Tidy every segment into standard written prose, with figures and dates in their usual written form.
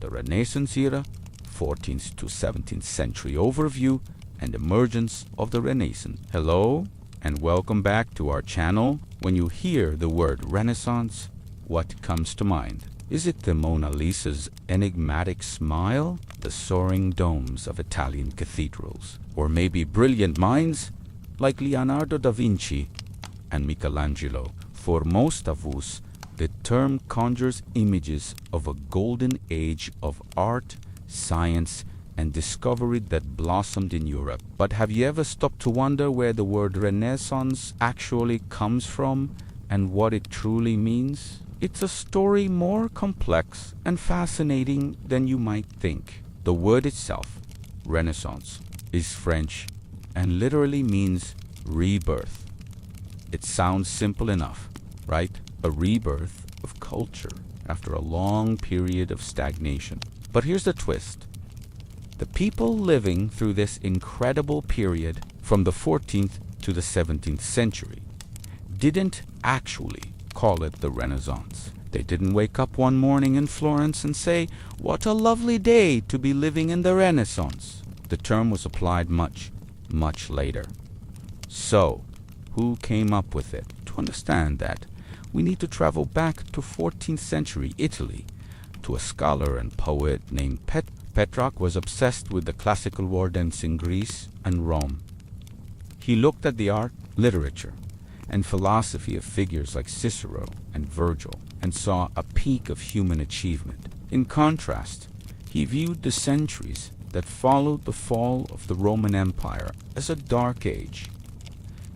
the Renaissance era, 14th to 17th century overview, and emergence of the Renaissance. Hello, and welcome back to our channel. When you hear the word Renaissance, what comes to mind? Is it the Mona Lisa's enigmatic smile, the soaring domes of Italian cathedrals, or maybe brilliant minds like Leonardo da Vinci and Michelangelo? For most of us, the term conjures images of a golden age of art, science, and discovery that blossomed in Europe. But have you ever stopped to wonder where the word Renaissance actually comes from and what it truly means? It's a story more complex and fascinating than you might think. The word itself, Renaissance, is French and literally means rebirth. It sounds simple enough, right? A rebirth of culture after a long period of stagnation. But here's the twist. The people living through this incredible period from the 14th to the 17th century didn't actually call it the Renaissance. They didn't wake up one morning in Florence and say, "What a lovely day to be living in the Renaissance." The term was applied much, much later. So, who came up with it? To understand that, we need to travel back to 14th century Italy to a scholar and poet named Petrarch was obsessed with the classical war dance in Greece and Rome. He looked at the art, literature, and philosophy of figures like Cicero and Virgil and saw a peak of human achievement. In contrast, he viewed the centuries that followed the fall of the Roman Empire as a dark age.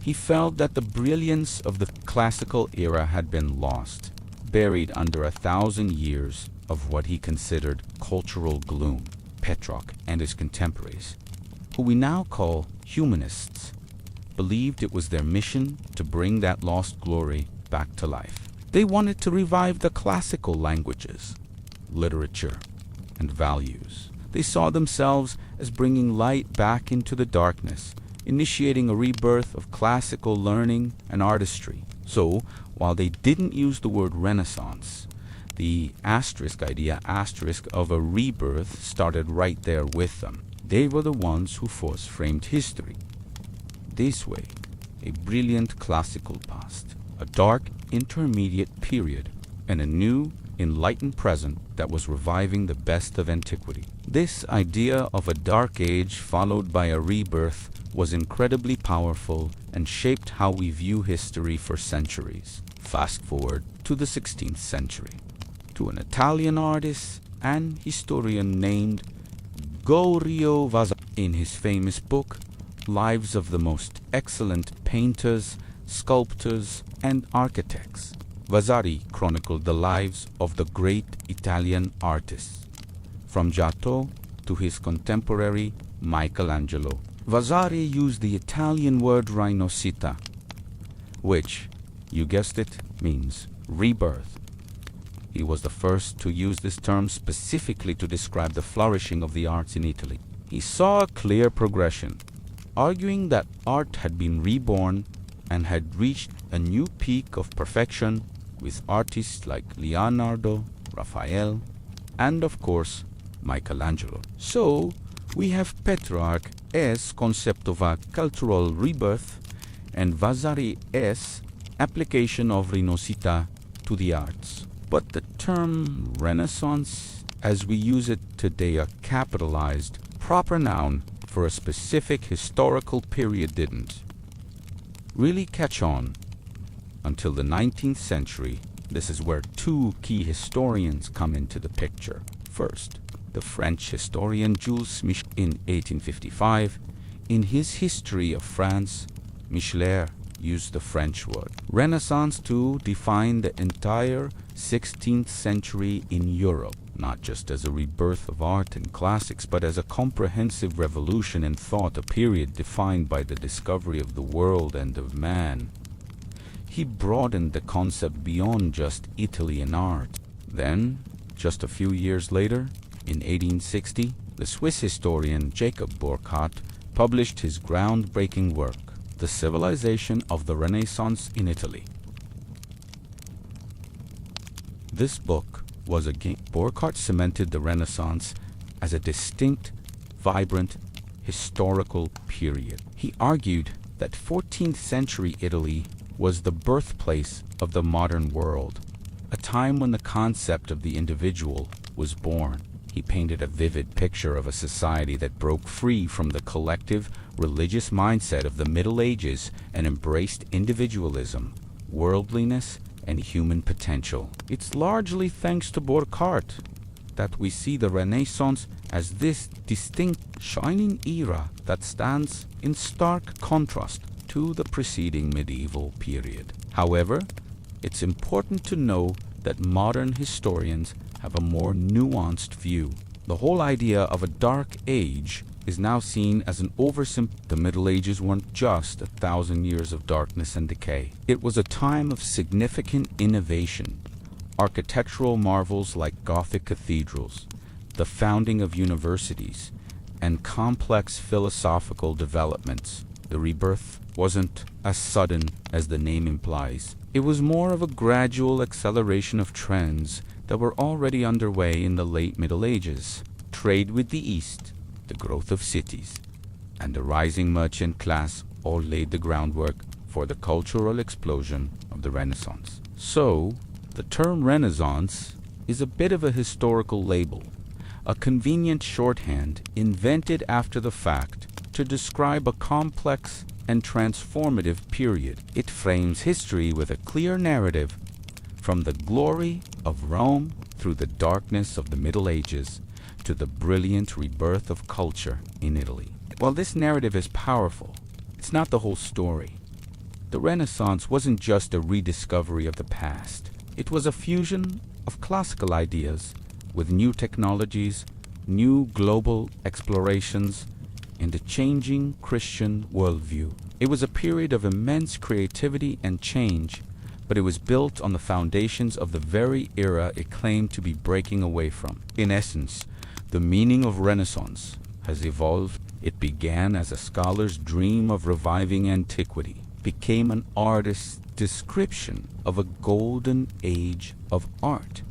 He felt that the brilliance of the classical era had been lost, buried under 1,000 years of what he considered cultural gloom. Petrarch and his contemporaries, who we now call humanists, believed it was their mission to bring that lost glory back to life. They wanted to revive the classical languages, literature, and values. They saw themselves as bringing light back into the darkness, initiating a rebirth of classical learning and artistry. So, while they didn't use the word Renaissance, the asterisk of a rebirth started right there with them. They were the ones who force-framed history. This way, a brilliant classical past, a dark intermediate period, and a new, enlightened present that was reviving the best of antiquity. This idea of a dark age followed by a rebirth was incredibly powerful and shaped how we view history for centuries. Fast forward to the 16th century, to an Italian artist and historian named Gorio Vasari. In his famous book, Lives of the Most Excellent Painters, Sculptors, and Architects, Vasari chronicled the lives of the great Italian artists, from Giotto to his contemporary Michelangelo. Vasari used the Italian word rinascita, which, you guessed it, means rebirth. He was the first to use this term specifically to describe the flourishing of the arts in Italy. He saw a clear progression, arguing that art had been reborn and had reached a new peak of perfection with artists like Leonardo, Raphael, and of course, Michelangelo. So, we have Petrarch's concept of a cultural rebirth and Vasari's application of rinascita to the arts. But the term Renaissance, as we use it today, a capitalized, proper noun for a specific historical period, didn't really catch on until the 19th century. This is where two key historians come into the picture. First, the French historian Jules Michelet in 1855. In his History of France, Michelet used the French word Renaissance to define the entire 16th century in Europe, not just as a rebirth of art and classics, but as a comprehensive revolution in thought, a period defined by the discovery of the world and of man. He broadened the concept beyond just Italy and art. Then, just a few years later, in 1860, the Swiss historian Jacob Burckhardt published his groundbreaking work, The Civilization of the Renaissance in Italy. This book was a game. Burckhardt cemented the Renaissance as a distinct, vibrant, historical period. He argued that 14th century Italy was the birthplace of the modern world, a time when the concept of the individual was born. He painted a vivid picture of a society that broke free from the collective religious mindset of the Middle Ages and embraced individualism, worldliness, and human potential. It's largely thanks to Burckhardt that we see the Renaissance as this distinct, shining era that stands in stark contrast to the preceding medieval period. However, it's important to know that modern historians have a more nuanced view. The whole idea of a dark age is now seen as an oversimplification. The Middle Ages weren't just 1,000 years of darkness and decay. It was a time of significant innovation. Architectural marvels like Gothic cathedrals, the founding of universities, and complex philosophical developments. The rebirth wasn't as sudden as the name implies. It was more of a gradual acceleration of trends that were already underway in the late Middle Ages. Trade with the East, the growth of cities, and the rising merchant class all laid the groundwork for the cultural explosion of the Renaissance. So, the term Renaissance is a bit of a historical label, a convenient shorthand invented after the fact to describe a complex and transformative period. It frames history with a clear narrative from the glory of Rome through the darkness of the Middle Ages to the brilliant rebirth of culture in Italy. While this narrative is powerful, it's not the whole story. The Renaissance wasn't just a rediscovery of the past. It was a fusion of classical ideas with new technologies, new global explorations, and a changing Christian worldview. It was a period of immense creativity and change, but it was built on the foundations of the very era it claimed to be breaking away from. In essence, the meaning of Renaissance has evolved. It began as a scholar's dream of reviving antiquity, became an artist's description of a golden age of art,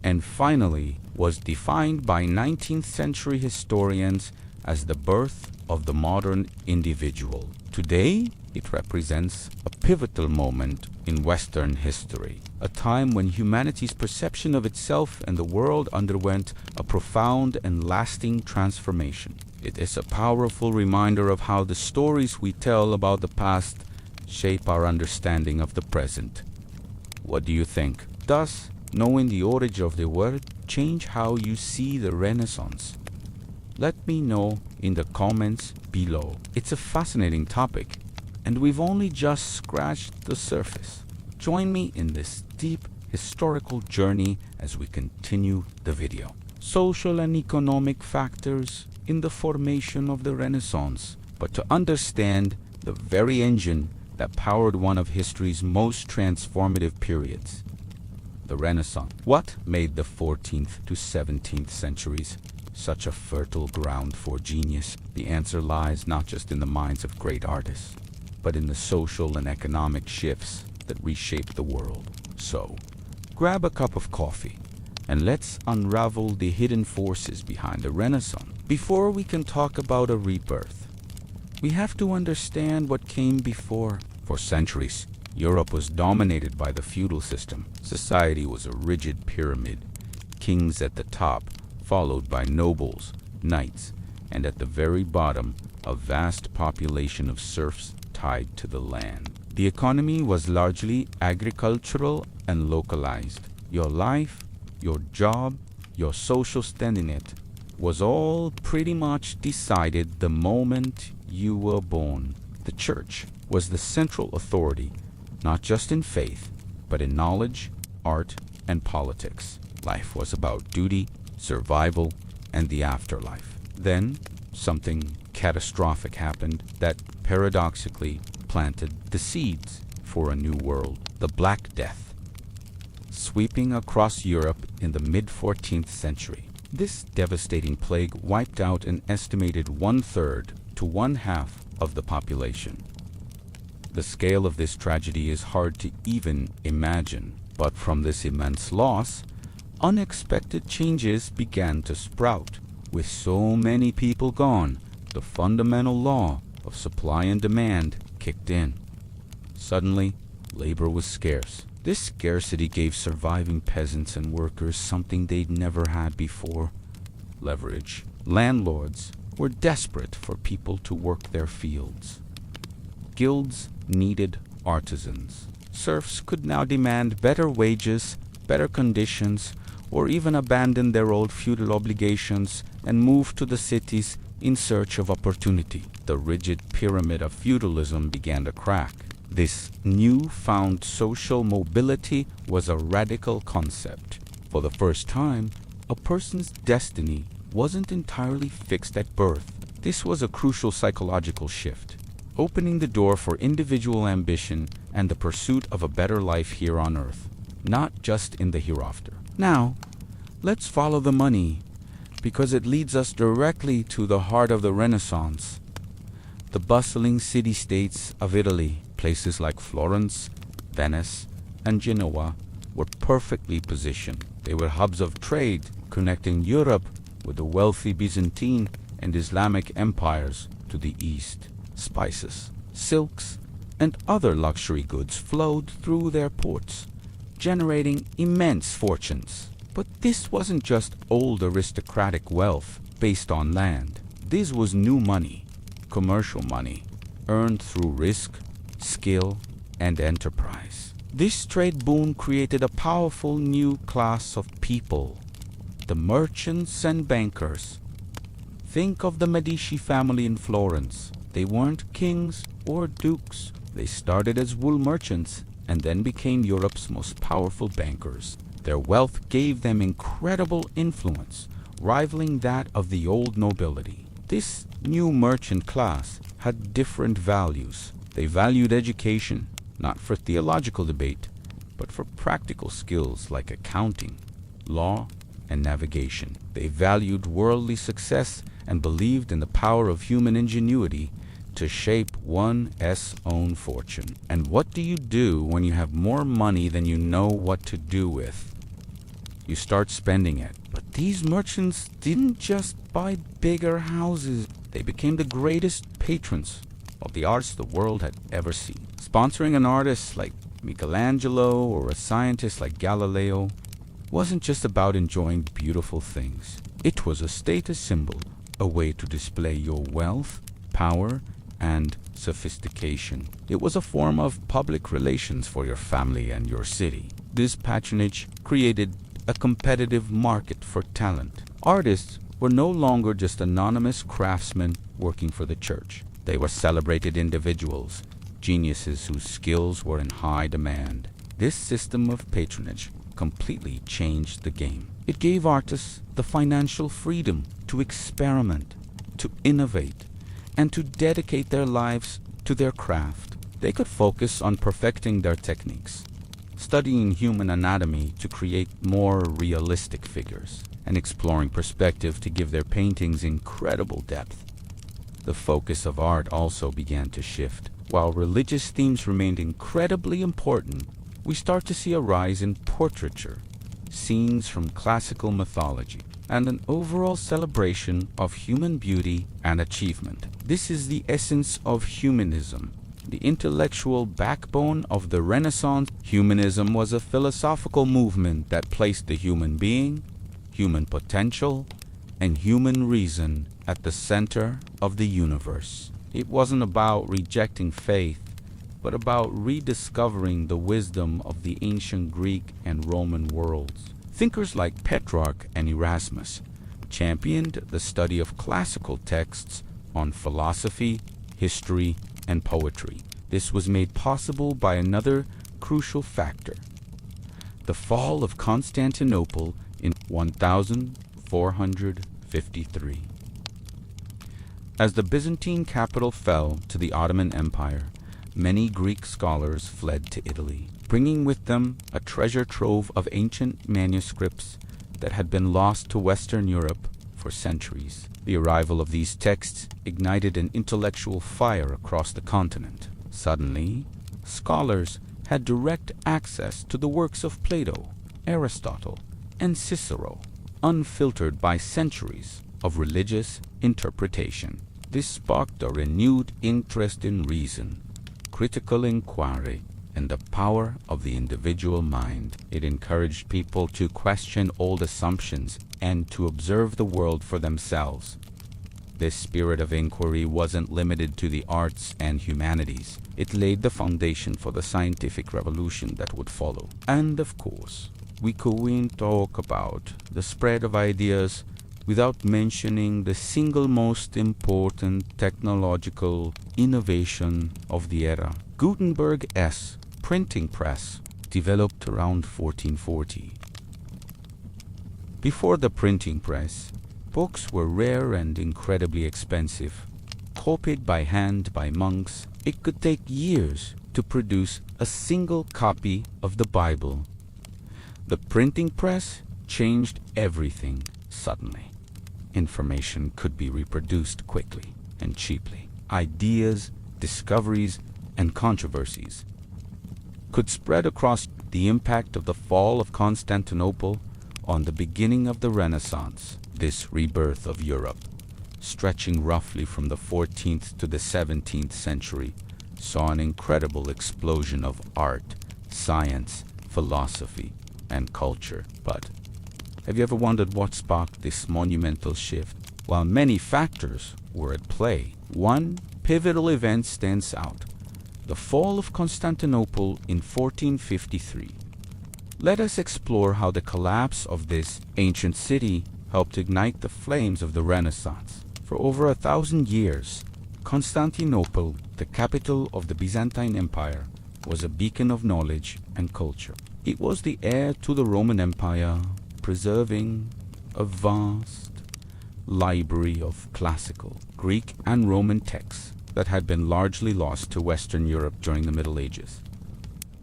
and finally was defined by 19th century historians as the birth of the modern individual. Today, it represents a pivotal moment in Western history, a time when humanity's perception of itself and the world underwent a profound and lasting transformation. It is a powerful reminder of how the stories we tell about the past shape our understanding of the present. What do you think? Does knowing the origin of the word change how you see the Renaissance? Let me know in the comments below. It's a fascinating topic, and we've only just scratched the surface. Join me in this deep historical journey as we continue the video. Social and economic factors in the formation of the Renaissance, but to understand the very engine that powered one of history's most transformative periods, the Renaissance. What made the 14th to 17th centuries such a fertile ground for genius? The answer lies not just in the minds of great artists, but in the social and economic shifts that reshaped the world. So, grab a cup of coffee and let's unravel the hidden forces behind the Renaissance. Before we can talk about a rebirth, we have to understand what came before. For centuries, Europe was dominated by the feudal system. Society was a rigid pyramid, kings at the top, followed by nobles, knights, and at the very bottom, a vast population of serfs tied to the land. The economy was largely agricultural and localized. Your life, your job, your social standing was all pretty much decided the moment you were born. The church was the central authority, not just in faith, but in knowledge, art, and politics. Life was about duty, survival, and the afterlife. Then, something catastrophic happened that paradoxically planted the seeds for a new world. The Black Death, sweeping across Europe in the mid-14th century. This devastating plague wiped out an estimated 1/3 to 1/2 of the population. The scale of this tragedy is hard to even imagine, but from this immense loss, unexpected changes began to sprout. With so many people gone, the fundamental law of supply and demand kicked in. Suddenly, labor was scarce. This scarcity gave surviving peasants and workers something they'd never had before: leverage. Landlords were desperate for people to work their fields. Guilds needed artisans. Serfs could now demand better wages, better conditions, or even abandon their old feudal obligations and move to the cities in search of opportunity. The rigid pyramid of feudalism began to crack. This new-found social mobility was a radical concept. For the first time, a person's destiny wasn't entirely fixed at birth. This was a crucial psychological shift, opening the door for individual ambition and the pursuit of a better life here on earth, not just in the hereafter. Now, let's follow the money, because it leads us directly to the heart of the Renaissance. The bustling city-states of Italy, places like Florence, Venice, and Genoa, were perfectly positioned. They were hubs of trade, connecting Europe with the wealthy Byzantine and Islamic empires to the east. Spices, silks, and other luxury goods flowed through their ports, generating immense fortunes. But this wasn't just old aristocratic wealth based on land. This was new money, commercial money, earned through risk, skill, and enterprise. This trade boom created a powerful new class of people: the merchants and bankers. Think of the Medici family in Florence. They weren't kings or dukes. They started as wool merchants and then became Europe's most powerful bankers. Their wealth gave them incredible influence, rivaling that of the old nobility. This new merchant class had different values. They valued education, not for theological debate, but for practical skills like accounting, law, and navigation. They valued worldly success and believed in the power of human ingenuity to shape one's own fortune. And what do you do when you have more money than you know what to do with? You start spending it. But these merchants didn't just buy bigger houses. They became the greatest patrons of the arts the world had ever seen. Sponsoring an artist like Michelangelo or a scientist like Galileo wasn't just about enjoying beautiful things. It was a status symbol, a way to display your wealth, power, and sophistication. It was a form of public relations for your family and your city. This patronage created a competitive market for talent. Artists were no longer just anonymous craftsmen working for the church. They were celebrated individuals, geniuses whose skills were in high demand. This system of patronage completely changed the game. It gave artists the financial freedom to experiment, to innovate, and to dedicate their lives to their craft. They could focus on perfecting their techniques, studying human anatomy to create more realistic figures, and exploring perspective to give their paintings incredible depth. The focus of art also began to shift. While religious themes remained incredibly important, we start to see a rise in portraiture, scenes from classical mythology, and an overall celebration of human beauty and achievement. This is the essence of humanism, the intellectual backbone of the Renaissance. Humanism was a philosophical movement that placed the human being, human potential, and human reason at the center of the universe. It wasn't about rejecting faith, but about rediscovering the wisdom of the ancient Greek and Roman worlds. Thinkers like Petrarch and Erasmus championed the study of classical texts on philosophy, history, and poetry. This was made possible by another crucial factor: the fall of Constantinople in 1453. As the Byzantine capital fell to the Ottoman Empire, many Greek scholars fled to Italy, bringing with them a treasure trove of ancient manuscripts that had been lost to Western Europe for centuries. The arrival of these texts ignited an intellectual fire across the continent. Suddenly, scholars had direct access to the works of Plato, Aristotle, and Cicero, unfiltered by centuries of religious interpretation. This sparked a renewed interest in reason, critical inquiry, and the power of the individual mind. It encouraged people to question old assumptions and to observe the world for themselves. This spirit of inquiry wasn't limited to the arts and humanities. It laid the foundation for the scientific revolution that would follow. And of course, we couldn't talk about the spread of ideas without mentioning the single most important technological innovation of the era. Gutenberg's printing press, developed around 1440. Before the printing press, books were rare and incredibly expensive. Copied by hand by monks, it could take years to produce a single copy of the Bible. The printing press changed everything suddenly. Information could be reproduced quickly and cheaply. Ideas, discoveries, and controversies could spread across. The impact of the fall of Constantinople on the beginning of the Renaissance, this rebirth of Europe, stretching roughly from the 14th to the 17th century, saw an incredible explosion of art, science, philosophy, and culture. But have you ever wondered what sparked this monumental shift? While many factors were at play, one pivotal event stands out: the fall of Constantinople in 1453. Let us explore how the collapse of this ancient city helped ignite the flames of the Renaissance. For over 1,000 years, Constantinople, the capital of the Byzantine Empire, was a beacon of knowledge and culture. It was the heir to the Roman Empire, preserving a vast library of classical Greek and Roman texts that had been largely lost to Western Europe during the Middle Ages.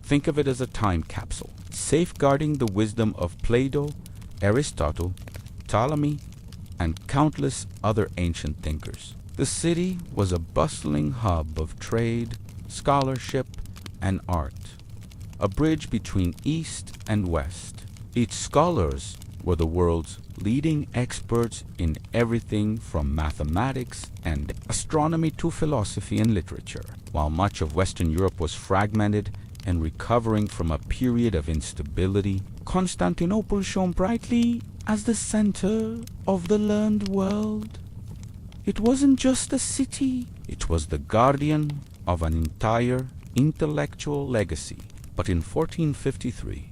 Think of it as a time capsule, safeguarding the wisdom of Plato, Aristotle, Ptolemy, and countless other ancient thinkers. The city was a bustling hub of trade, scholarship, and art, a bridge between East and West. Its scholars were the world's leading experts in everything from mathematics and astronomy to philosophy and literature. While much of Western Europe was fragmented and recovering from a period of instability, Constantinople shone brightly as the center of the learned world. It wasn't just a city, it was the guardian of an entire intellectual legacy. But in 1453,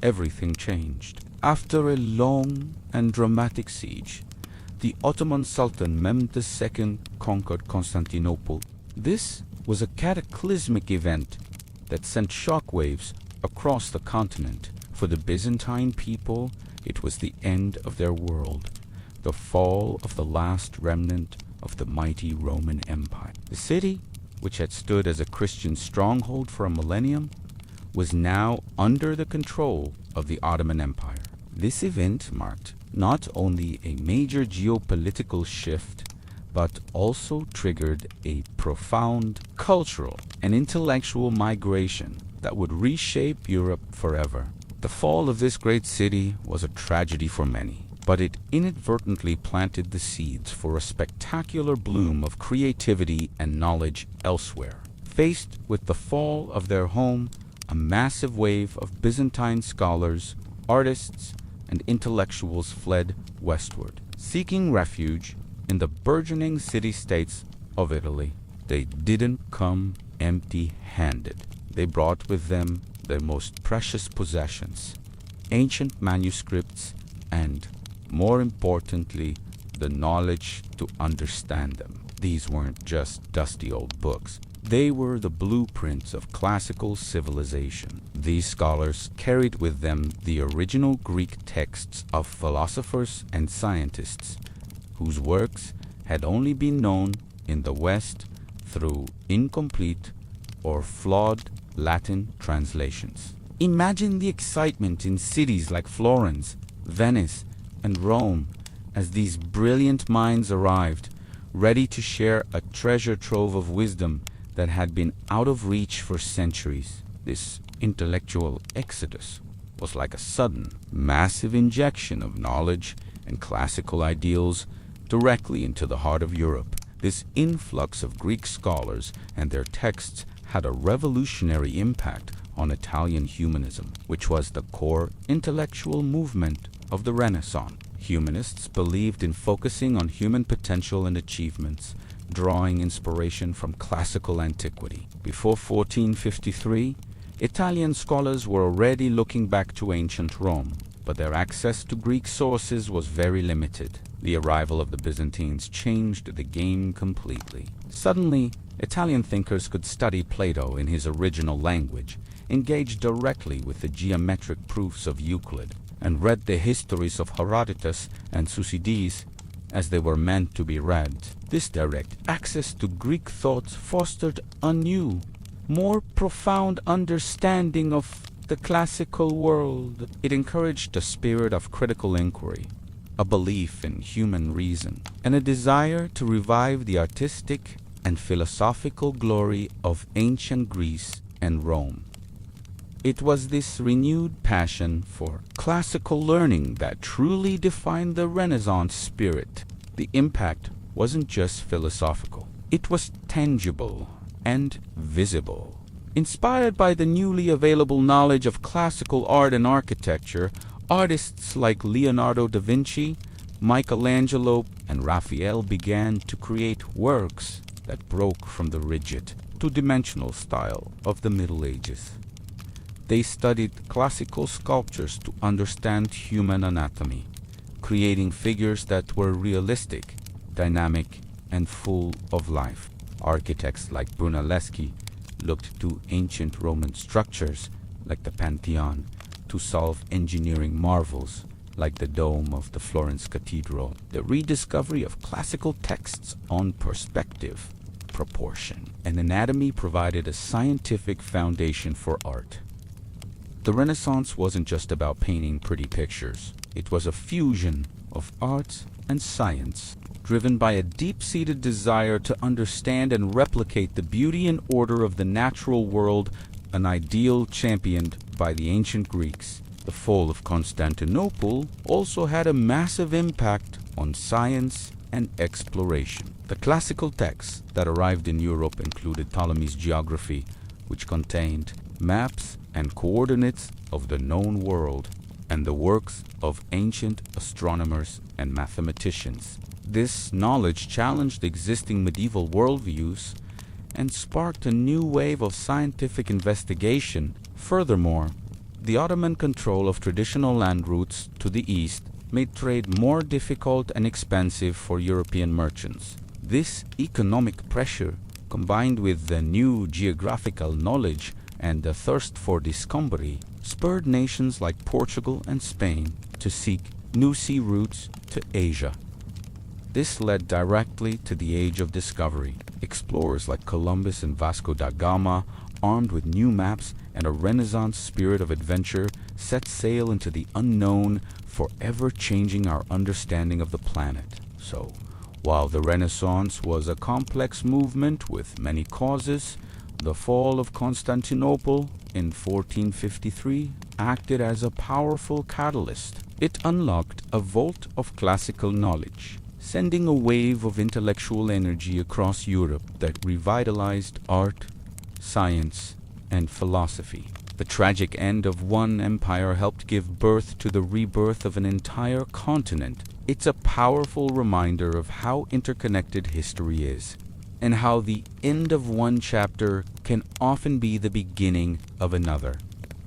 everything changed. After a long and dramatic siege, the Ottoman Sultan Mehmed II conquered Constantinople. This was a cataclysmic event that sent shockwaves across the continent. For the Byzantine people, it was the end of their world, the fall of the last remnant of the mighty Roman Empire. The city, which had stood as a Christian stronghold for a millennium, was now under the control of the Ottoman Empire. This event marked not only a major geopolitical shift, but also triggered a profound cultural and intellectual migration that would reshape Europe forever. The fall of this great city was a tragedy for many, but it inadvertently planted the seeds for a spectacular bloom of creativity and knowledge elsewhere. Faced with the fall of their home, a massive wave of Byzantine scholars, artists, and intellectuals fled westward, seeking refuge in the burgeoning city-states of Italy. They didn't come empty-handed. They brought with them their most precious possessions, ancient manuscripts, and, more importantly, the knowledge to understand them. These weren't just dusty old books. They were the blueprints of classical civilization. These scholars carried with them the original Greek texts of philosophers and scientists, whose works had only been known in the West through incomplete or flawed Latin translations. Imagine the excitement in cities like Florence, Venice, and Rome as these brilliant minds arrived, ready to share a treasure trove of wisdom that had been out of reach for centuries. This intellectual exodus was like a sudden, massive injection of knowledge and classical ideals directly into the heart of Europe. This influx of Greek scholars and their texts had a revolutionary impact on Italian humanism, which was the core intellectual movement of the Renaissance. Humanists believed in focusing on human potential and achievements, drawing inspiration from classical antiquity. Before 1453, Italian scholars were already looking back to ancient Rome, but their access to Greek sources was very limited. The arrival of the Byzantines changed the game completely. Suddenly, Italian thinkers could study Plato in his original language, engage directly with the geometric proofs of Euclid, and read the histories of Herodotus and Thucydides as they were meant to be read. This direct access to Greek thoughts fostered a new, more profound understanding of the classical world. It encouraged a spirit of critical inquiry, a belief in human reason, and a desire to revive the artistic and philosophical glory of ancient Greece and Rome. It was this renewed passion for classical learning that truly defined the Renaissance spirit. The impact wasn't just philosophical. It was tangible and visible. Inspired by the newly available knowledge of classical art and architecture, artists like Leonardo da Vinci, Michelangelo, and Raphael began to create works that broke from the rigid, two-dimensional style of the Middle Ages. They studied classical sculptures to understand human anatomy, creating figures that were realistic, dynamic, and full of life. Architects like Brunelleschi looked to ancient Roman structures like the Pantheon to solve engineering marvels like the dome of the Florence Cathedral. The rediscovery of classical texts on perspective, proportion, and anatomy provided a scientific foundation for art. The Renaissance wasn't just about painting pretty pictures. It was a fusion of art and science, driven by a deep-seated desire to understand and replicate the beauty and order of the natural world, an ideal championed by the ancient Greeks. The fall of Constantinople also had a massive impact on science and exploration. The classical texts that arrived in Europe included Ptolemy's geography, which contained maps and coordinates of the known world, and the works of ancient astronomers and mathematicians. This knowledge challenged existing medieval worldviews and sparked a new wave of scientific investigation. Furthermore, the Ottoman control of traditional land routes to the east made trade more difficult and expensive for European merchants. This economic pressure, combined with the new geographical knowledge and the thirst for discovery, spurred nations like Portugal and Spain to seek new sea routes to Asia. This led directly to the Age of Discovery. Explorers like Columbus and Vasco da Gama, armed with new maps and a Renaissance spirit of adventure, set sail into the unknown, forever changing our understanding of the planet. So, while the Renaissance was a complex movement with many causes, the fall of Constantinople in 1453 acted as a powerful catalyst. It unlocked a vault of classical knowledge, sending a wave of intellectual energy across Europe that revitalized art, science, and philosophy. The tragic end of one empire helped give birth to the rebirth of an entire continent. It's a powerful reminder of how interconnected history is, and how the end of one chapter can often be the beginning of another,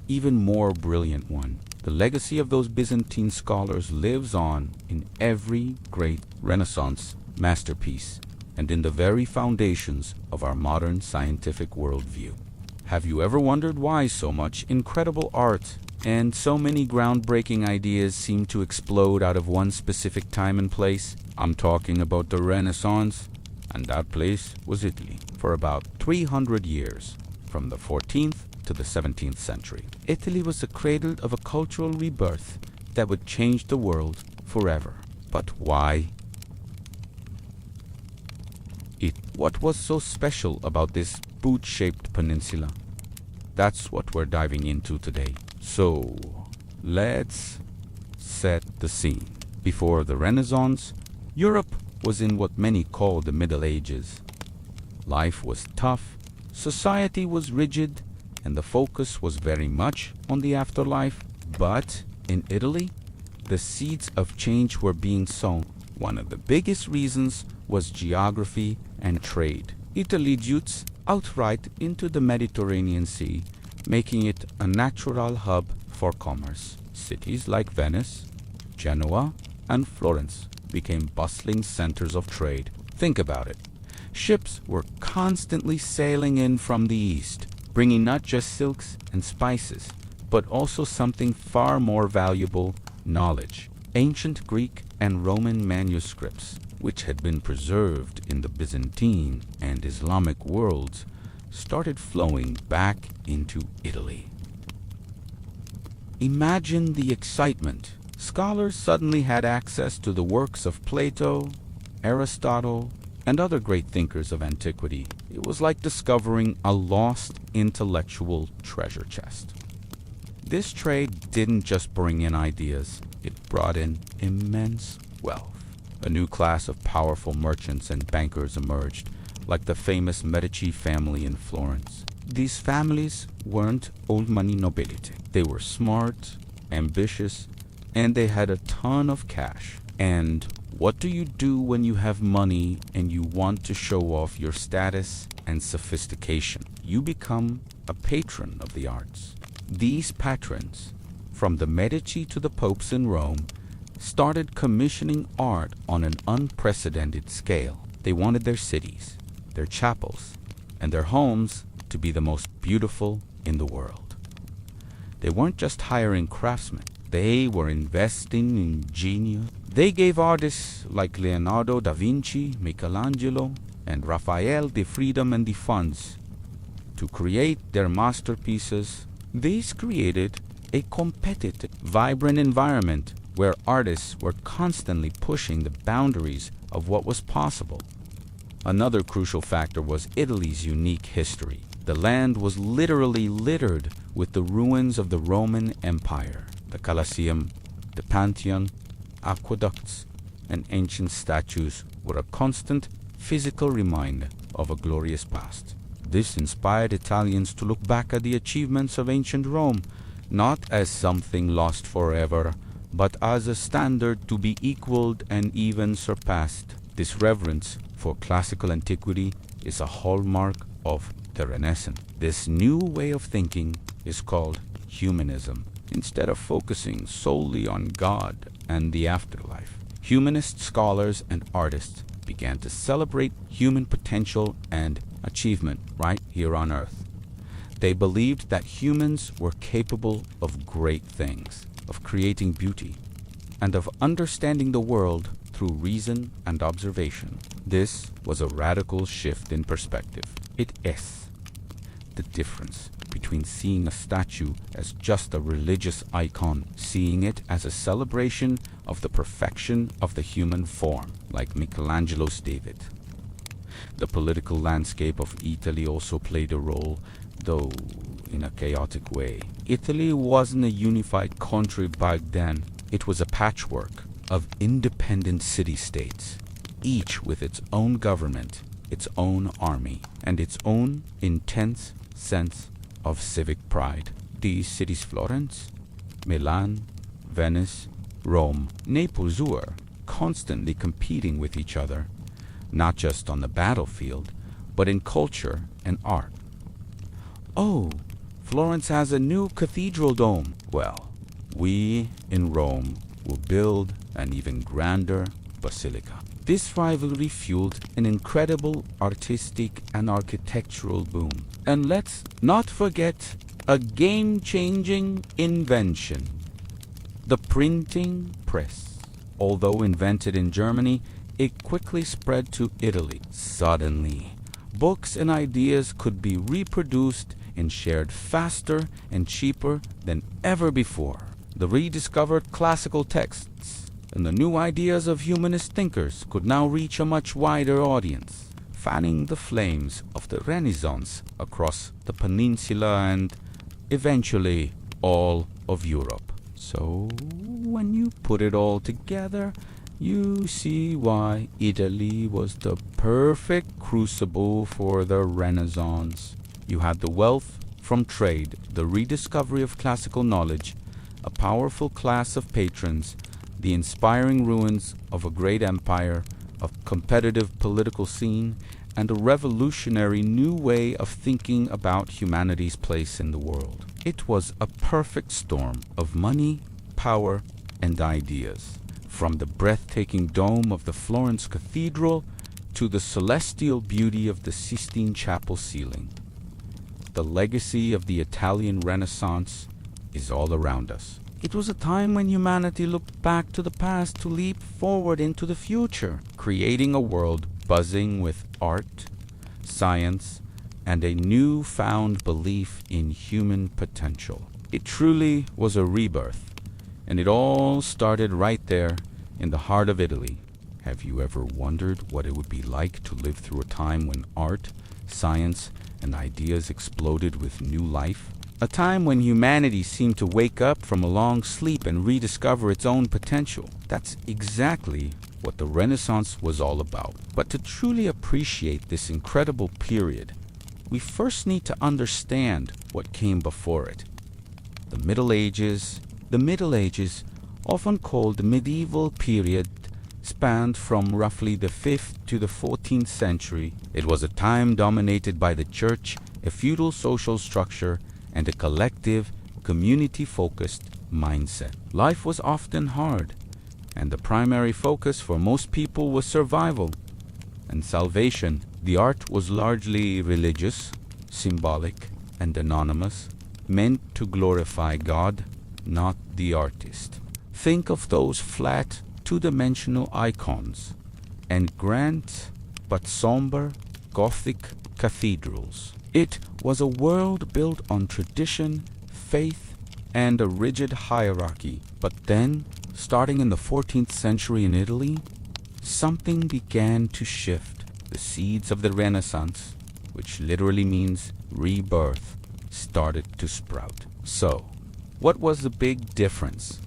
even more brilliant one. The legacy of those Byzantine scholars lives on in every great Renaissance masterpiece and in the very foundations of our modern scientific worldview. Have you ever wondered why so much incredible art and so many groundbreaking ideas seem to explode out of one specific time and place? I'm talking about the Renaissance, and that place was Italy. For about 300 years, from the 14th to the 17th century, Italy was the cradle of a cultural rebirth that would change the world forever. But why? What was so special about this boot-shaped peninsula? That's what we're diving into today. So, Let's set the scene. Before the Renaissance, Europe was in what many call the Middle Ages. Life was tough, society was rigid, and the focus was very much on the afterlife. But in Italy, the seeds of change were being sown. One of the biggest reasons was geography and trade. Italy juts outright into the Mediterranean Sea, making it a natural hub for commerce. Cities like Venice, Genoa, and Florence became bustling centers of trade. Think about it. Ships were constantly sailing in from the east, bringing not just silks and spices, but also something far more valuable, knowledge. Ancient Greek and Roman manuscripts, which had been preserved in the Byzantine and Islamic worlds, started flowing back into Italy. Imagine the excitement. Scholars suddenly had access to the works of Plato, Aristotle, and other great thinkers of antiquity. It was like discovering a lost intellectual treasure chest. This trade didn't just bring in ideas, it brought in immense wealth. A new class of powerful merchants and bankers emerged, like the famous Medici family in Florence. These families weren't old money nobility. They were smart, ambitious, and they had a ton of cash. And what do you do when you have money and you want to show off your status and sophistication? You become a patron of the arts. These patrons, from the Medici to the popes in Rome, started commissioning art on an unprecedented scale. They wanted their cities, their chapels, and their homes to be the most beautiful in the world. They weren't just hiring craftsmen. They were investing in genius. They gave artists like Leonardo da Vinci, Michelangelo, and Raphael the freedom and the funds to create their masterpieces. This created a competitive, vibrant environment where artists were constantly pushing the boundaries of what was possible. Another crucial factor was Italy's unique history. The land was literally littered with the ruins of the Roman Empire. The Colosseum, the Pantheon, aqueducts, and ancient statues were a constant physical reminder of a glorious past. This inspired Italians to look back at the achievements of ancient Rome, not as something lost forever, but as a standard to be equaled and even surpassed. This reverence for classical antiquity is a hallmark of the Renaissance. This new way of thinking is called humanism. Instead of focusing solely on God and the afterlife, humanist scholars and artists began to celebrate human potential and achievement right here on Earth. They believed that humans were capable of great things, of creating beauty, and of understanding the world through reason and observation. This was a radical shift in perspective. It is the difference between seeing a statue as just a religious icon, seeing it as a celebration of the perfection of the human form, like Michelangelo's David. The political landscape of Italy also played a role, though in a chaotic way. Italy wasn't a unified country back then. It was a patchwork of independent city-states, each with its own government, its own army, and its own intense sense of civic pride. These cities, Florence, Milan, Venice, Rome, Naples, were constantly competing with each other, not just on the battlefield, but in culture and art. Oh, Florence has a new cathedral dome. Well, we in Rome will build an even grander basilica. This rivalry fueled an incredible artistic and architectural boom. And let's not forget a game-changing invention, the printing press. Although invented in Germany, it quickly spread to Italy. Suddenly, books and ideas could be reproduced and shared faster and cheaper than ever before. The rediscovered classical texts and the new ideas of humanist thinkers could now reach a much wider audience, fanning the flames of the Renaissance across the peninsula and, eventually, all of Europe. So, when you put it all together, you see why Italy was the perfect crucible for the Renaissance. You had the wealth from trade, the rediscovery of classical knowledge, a powerful class of patrons, the inspiring ruins of a great empire, a competitive political scene, and a revolutionary new way of thinking about humanity's place in the world. It was a perfect storm of money, power, and ideas. From the breathtaking dome of the Florence Cathedral to the celestial beauty of the Sistine Chapel ceiling. The legacy of the Italian Renaissance is all around us. It was a time when humanity looked back to the past to leap forward into the future, creating a world buzzing with art, science, and a newfound belief in human potential. It truly was a rebirth, and it all started right there in the heart of Italy. Have you ever wondered what it would be like to live through a time when art, science, and ideas exploded with new life? A time when humanity seemed to wake up from a long sleep and rediscover its own potential. That's exactly what the Renaissance was all about. But to truly appreciate this incredible period, we first need to understand what came before it. The Middle Ages. The Middle Ages, often called the medieval period, spanned from roughly the 5th to the 14th century. It was a time dominated by the church, a feudal social structure, and a collective, community-focused mindset. Life was often hard, and the primary focus for most people was survival and salvation. The art was largely religious, symbolic, and anonymous, meant to glorify God, not the artist. Think of those flat, two-dimensional icons and grand but somber Gothic cathedrals. It was a world built on tradition, faith, and a rigid hierarchy. But then, starting in the 14th century in Italy, something began to shift. The seeds of the Renaissance, which literally means rebirth, started to sprout. So, what was the big difference?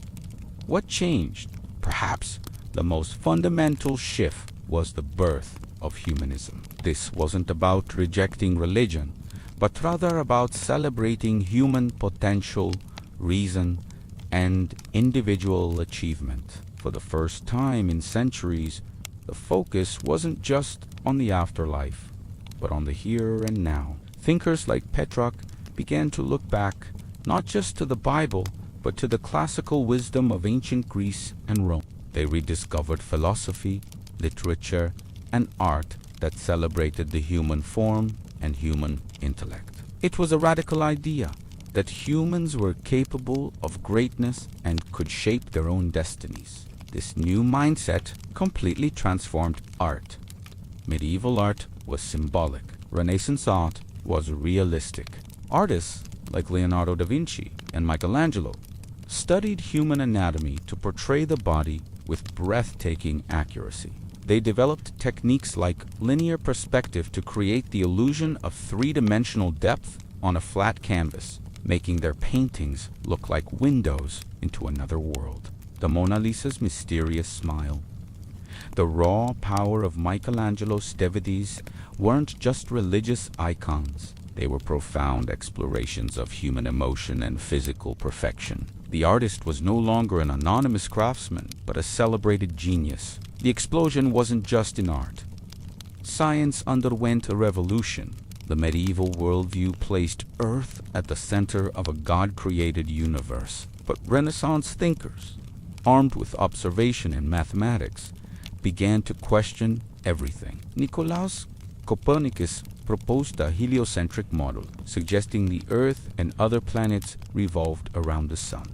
What changed? Perhaps the most fundamental shift was the birth of humanism. This wasn't about rejecting religion, but rather about celebrating human potential, reason, and individual achievement. For the first time in centuries, the focus wasn't just on the afterlife, but on the here and now. Thinkers like Petrarch began to look back not just to the Bible, but to the classical wisdom of ancient Greece and Rome. They rediscovered philosophy, literature, and art that celebrated the human form and human intellect. It was a radical idea that humans were capable of greatness and could shape their own destinies. This new mindset completely transformed art. Medieval art was symbolic. Renaissance art was realistic. Artists like Leonardo da Vinci and Michelangelo studied human anatomy to portray the body with breathtaking accuracy. They developed techniques like linear perspective to create the illusion of three-dimensional depth on a flat canvas, making their paintings look like windows into another world. The Mona Lisa's mysterious smile. The raw power of Michelangelo's Davids weren't just religious icons. They were profound explorations of human emotion and physical perfection. The artist was no longer an anonymous craftsman, but a celebrated genius. The explosion wasn't just in art. Science underwent a revolution. The medieval worldview placed Earth at the center of a God-created universe. But Renaissance thinkers, armed with observation and mathematics, began to question everything. Nicolaus Copernicus proposed a heliocentric model, suggesting the Earth and other planets revolved around the Sun.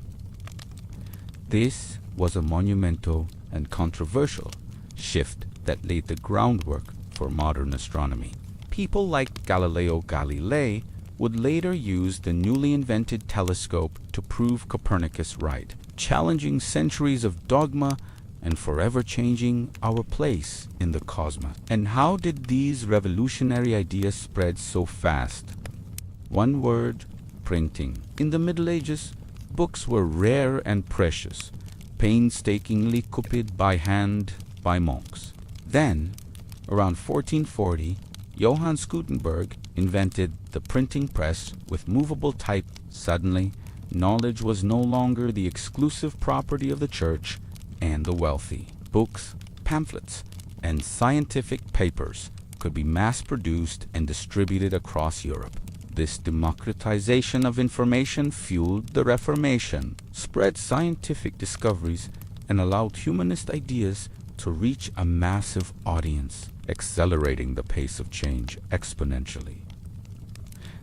This was a monumental and controversial shift that laid the groundwork for modern astronomy. People like Galileo Galilei would later use the newly invented telescope to prove Copernicus right, challenging centuries of dogma and forever changing our place in the cosmos. And how did these revolutionary ideas spread so fast? One word: printing. In the Middle Ages, Books were rare and precious, painstakingly copied by hand by monks. Then, around 1440, Johann Gutenberg invented the printing press with movable type. Suddenly, knowledge was no longer the exclusive property of the church and the wealthy. Books, pamphlets, and scientific papers could be mass-produced and distributed across Europe. This democratization of information fueled the Reformation, spread scientific discoveries, and allowed humanist ideas to reach a massive audience, accelerating the pace of change exponentially.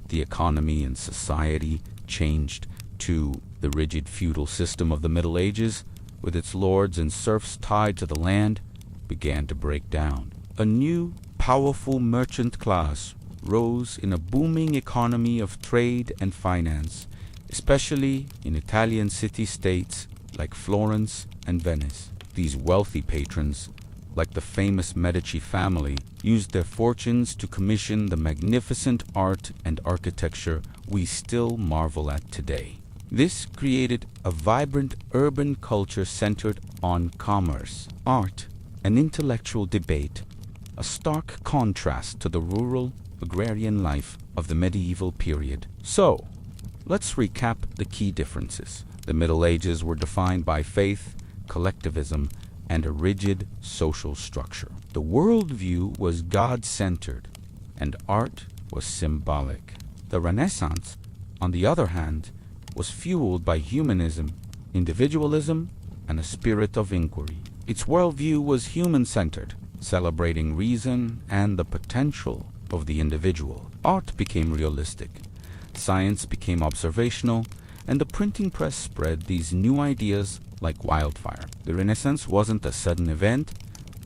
The economy and society changed to the rigid feudal system of the Middle Ages, with its lords and serfs tied to the land, began to break down. A new, powerful merchant class rose in a booming economy of trade and finance, especially in Italian city-states like Florence and Venice. These wealthy patrons, like the famous Medici family, used their fortunes to commission the magnificent art and architecture we still marvel at today. This created a vibrant urban culture centered on commerce, art, and intellectual debate, a stark contrast to the rural, agrarian life of the medieval period. So, let's recap the key differences. The Middle Ages were defined by faith, collectivism, and a rigid social structure. The worldview was God-centered, and art was symbolic. The Renaissance, on the other hand, was fueled by humanism, individualism, and a spirit of inquiry. Its worldview was human-centered, celebrating reason and the potential of the individual. Art became realistic, science became observational, and the printing press spread these new ideas like wildfire. The Renaissance wasn't a sudden event,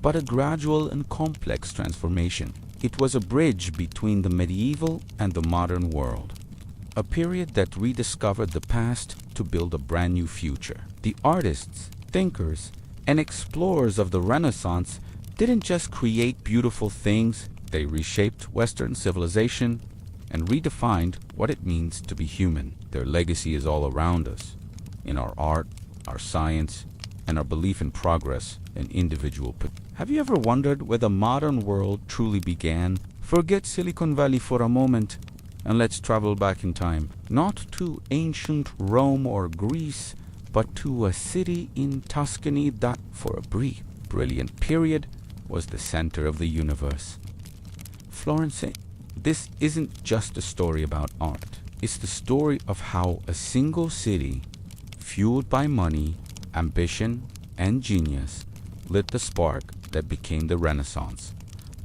but a gradual and complex transformation. It was a bridge between the medieval and the modern world, a period that rediscovered the past to build a brand new future. The artists, thinkers, and explorers of the Renaissance didn't just create beautiful things, they reshaped Western civilization and redefined what it means to be human. Their legacy is all around us, in our art, our science, and our belief in progress and individual potential. Have you ever wondered where the modern world truly began? Forget Silicon Valley for a moment, and let's travel back in time. Not to ancient Rome or Greece, but to a city in Tuscany that, for a brief, brilliant period, was the center of the universe. Florence. This isn't just a story about art. It's the story of how a single city, fueled by money, ambition, and genius, lit the spark that became the Renaissance,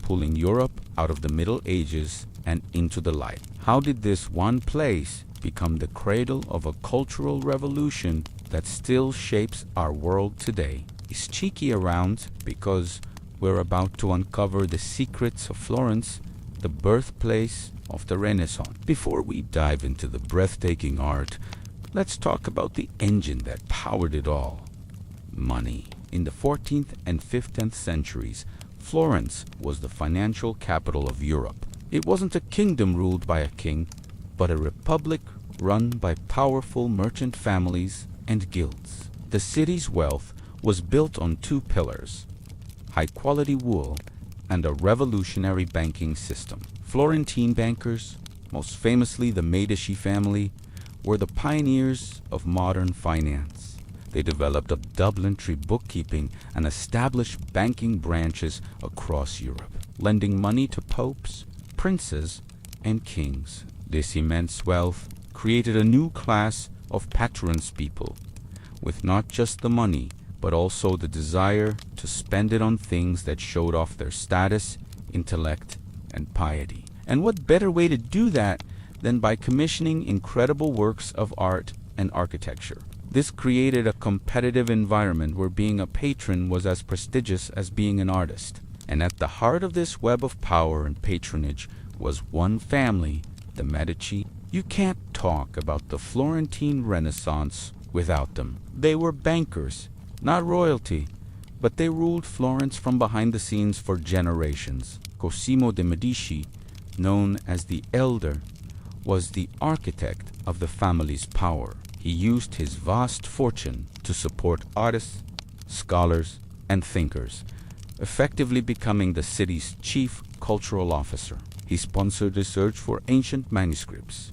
pulling Europe out of the Middle Ages and into the light. How did this one place become the cradle of a cultural revolution that still shapes our world today? Is Cheeky around? Because we're about to uncover the secrets of Florence, the birthplace of the Renaissance. Before we dive into the breathtaking art, let's talk about the engine that powered it all: money. In the 14th and 15th centuries, Florence was the financial capital of Europe. It wasn't a kingdom ruled by a king, but a republic run by powerful merchant families and guilds. The city's wealth was built on two pillars: high-quality wool and a revolutionary banking system. Florentine bankers, most famously the Medici family, were the pioneers of modern finance. They developed a double-entry bookkeeping and established banking branches across Europe, lending money to popes, princes, and kings. This immense wealth created a new class of patronspeople, with not just the money, but also the desire to spend it on things that showed off their status, intellect, and piety. And what better way to do that than by commissioning incredible works of art and architecture? This created a competitive environment where being a patron was as prestigious as being an artist. And at the heart of this web of power and patronage was one family, the Medici. You can't talk about the Florentine Renaissance without them. They were bankers, not royalty, but they ruled Florence from behind the scenes for generations. Cosimo de' Medici, known as the Elder, was the architect of the family's power. He used his vast fortune to support artists, scholars, and thinkers, effectively becoming the city's chief cultural officer. He sponsored research for ancient manuscripts,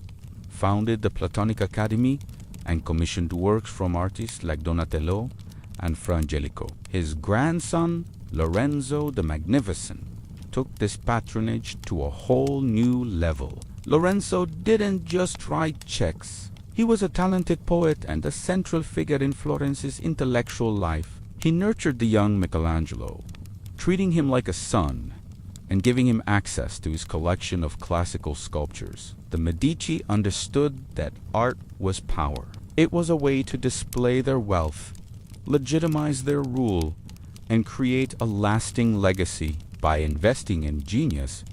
founded the Platonic Academy, and commissioned works from artists like Donatello and Fra Angelico. His grandson, Lorenzo the Magnificent, took this patronage to a whole new level. Lorenzo didn't just write checks. He was a talented poet and a central figure in Florence's intellectual life. He nurtured the young Michelangelo, treating him like a son and giving him access to his collection of classical sculptures. The Medici understood that art was power. It was a way to display their wealth, legitimize their rule, and create a lasting legacy. By investing in genius,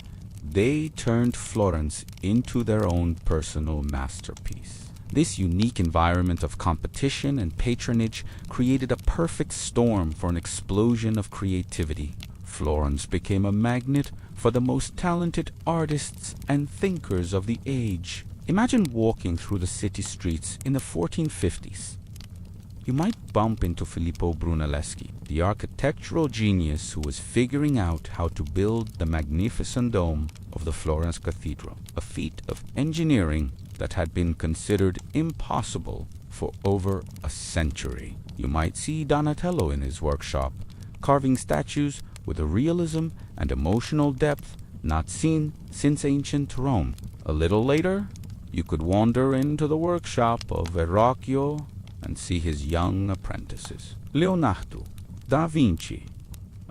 they turned Florence into their own personal masterpiece. This unique environment of competition and patronage created a perfect storm for an explosion of creativity. Florence became a magnet for the most talented artists and thinkers of the age. Imagine walking through the city streets in the 1450s. You might bump into Filippo Brunelleschi, the architectural genius who was figuring out how to build the magnificent dome of the Florence Cathedral, a feat of engineering that had been considered impossible for over a century. You might see Donatello in his workshop, carving statues with a realism and emotional depth not seen since ancient Rome. A little later, you could wander into the workshop of Verrocchio and see his young apprentices, Leonardo, Da Vinci,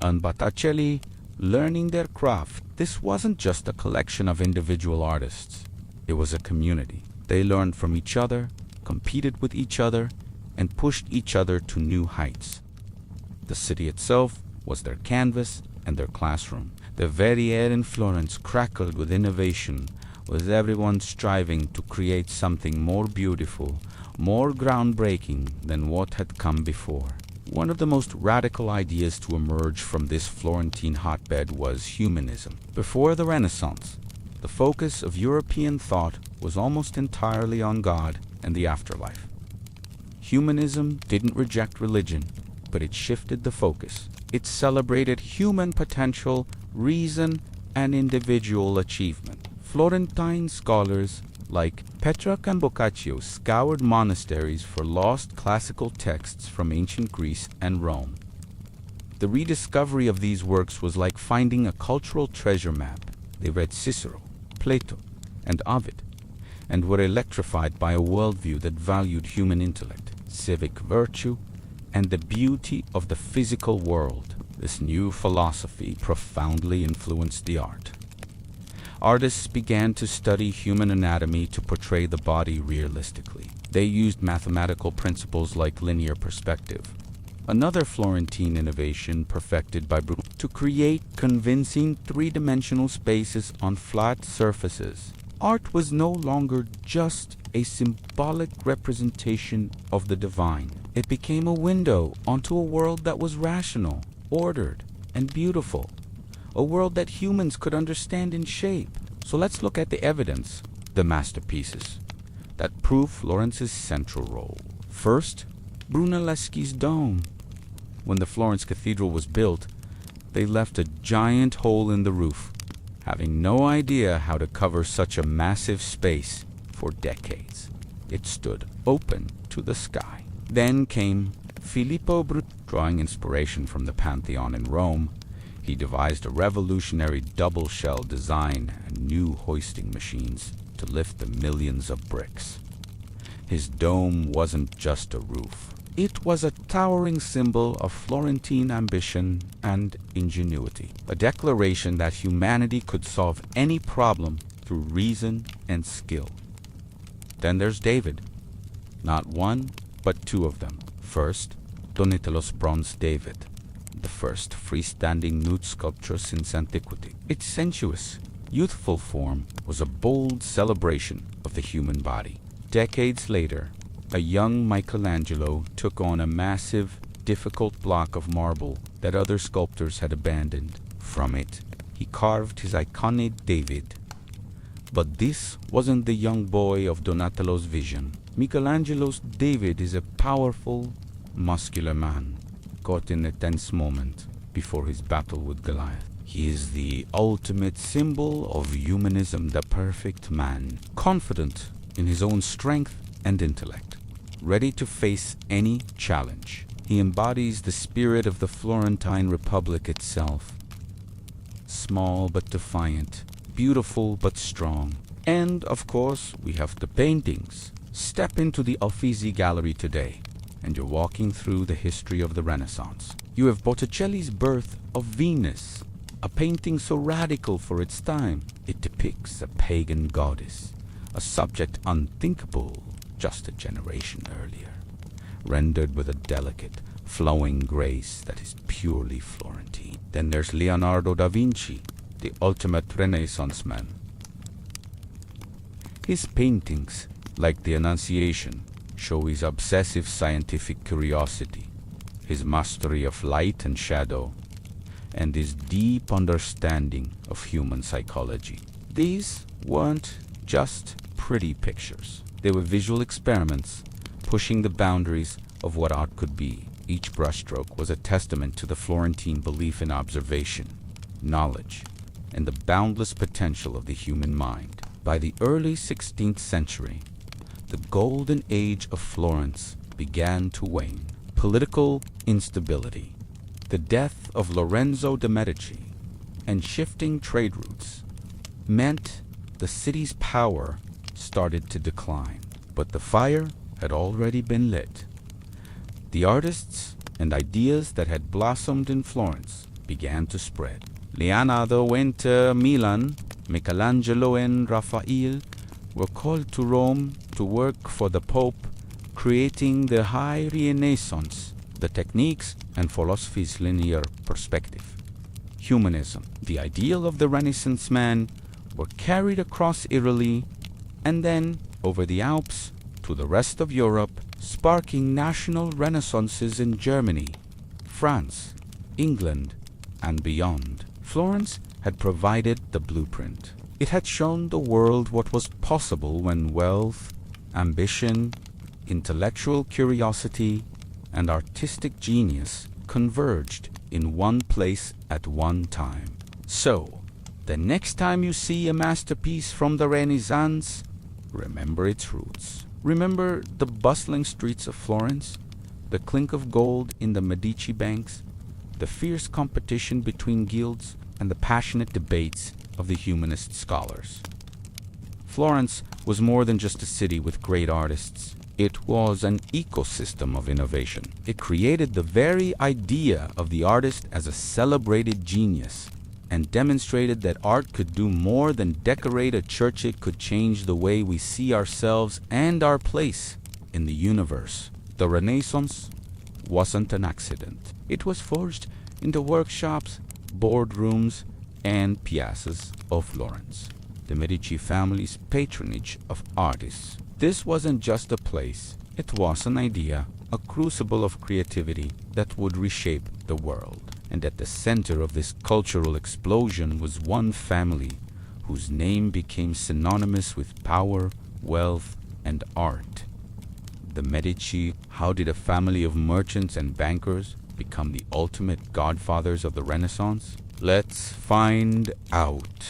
and Botticelli, learning their craft. This wasn't just a collection of individual artists. It was a community. They learned from each other, competed with each other, and pushed each other to new heights. The city itself was their canvas and their classroom. The very air in Florence crackled with innovation, with everyone striving to create something more beautiful, more groundbreaking than what had come before. One of the most radical ideas to emerge from this Florentine hotbed was humanism. Before the Renaissance, the focus of European thought was almost entirely on God and the afterlife. Humanism didn't reject religion, but it shifted the focus. It celebrated human potential, reason, and individual achievement. Florentine scholars like Petrarch and Boccaccio scoured monasteries for lost classical texts from ancient Greece and Rome. The rediscovery of these works was like finding a cultural treasure map. They read Cicero, Plato, and Ovid, and were electrified by a worldview that valued human intellect, civic virtue, and the beauty of the physical world. This new philosophy profoundly influenced the art. Artists began to study human anatomy to portray the body realistically. They used mathematical principles like linear perspective, another Florentine innovation perfected by Brunelleschi, to create convincing three-dimensional spaces on flat surfaces. Art was no longer just a symbolic representation of the divine. It became a window onto a world that was rational, ordered, and beautiful. A world that humans could understand and shape. So let's look at the evidence, the masterpieces, that prove Florence's central role. First, Brunelleschi's dome. When the Florence Cathedral was built, they left a giant hole in the roof, having no idea how to cover such a massive space for decades. It stood open to the sky. Then came Filippo Brunelleschi. Drawing inspiration from the Pantheon in Rome, he devised a revolutionary double-shell design and new hoisting machines to lift the millions of bricks. His dome wasn't just a roof. It was a towering symbol of Florentine ambition and ingenuity, a declaration that humanity could solve any problem through reason and skill. Then there's David. Not one, but two of them. First, Donatello's bronze David, the first freestanding nude sculpture since antiquity. Its sensuous, youthful form was a bold celebration of the human body. Decades later, a young Michelangelo took on a massive, difficult block of marble that other sculptors had abandoned. From it, he carved his iconic David. But this wasn't the young boy of Donatello's vision. Michelangelo's David is a powerful, muscular man caught in a tense moment before his battle with Goliath. He is the ultimate symbol of humanism, the perfect man, confident in his own strength and intellect, ready to face any challenge. He embodies the spirit of the Florentine Republic itself, small but defiant, beautiful but strong. And, of course, we have the paintings. Step into the Uffizi Gallery today, and you're walking through the history of the Renaissance. You have Botticelli's Birth of Venus, a painting so radical for its time. It depicts a pagan goddess, a subject unthinkable just a generation earlier, rendered with a delicate, flowing grace that is purely Florentine. Then there's Leonardo da Vinci, the ultimate Renaissance man. His paintings, like the Annunciation, show his obsessive scientific curiosity, his mastery of light and shadow, and his deep understanding of human psychology. These weren't just pretty pictures. They were visual experiments, pushing the boundaries of what art could be. Each brushstroke was a testament to the Florentine belief in observation, knowledge, and the boundless potential of the human mind. By the early 16th century, the golden age of Florence began to wane. Political instability, the death of Lorenzo de' Medici, and shifting trade routes meant the city's power started to decline. But the fire had already been lit. The artists and ideas that had blossomed in Florence began to spread. Leonardo went to Milan. Michelangelo and Raphael were called to Rome to work for the Pope, creating the High Renaissance, the techniques and philosophy's linear perspective. Humanism, the ideal of the Renaissance man, were carried across Italy and then over the Alps to the rest of Europe, sparking national renaissances in Germany, France, England, and beyond. Florence had provided the blueprint. It had shown the world what was possible when wealth, ambition, intellectual curiosity, and artistic genius converged in one place at one time. So, the next time you see a masterpiece from the Renaissance, remember its roots. Remember the bustling streets of Florence, the clink of gold in the Medici banks, the fierce competition between guilds, and the passionate debates of the humanist scholars. Florence was more than just a city with great artists. It was an ecosystem of innovation. It created the very idea of the artist as a celebrated genius and demonstrated that art could do more than decorate a church. It could change the way we see ourselves and our place in the universe. The Renaissance wasn't an accident. It was forged in the workshops, boardrooms, and piazzas of Florence. The Medici family's patronage of artists. This wasn't just a place, it was an idea, a crucible of creativity that would reshape the world. And at the center of this cultural explosion was one family whose name became synonymous with power, wealth, and art. The Medici. How did a family of merchants and bankers become the ultimate godfathers of the Renaissance? Let's find out.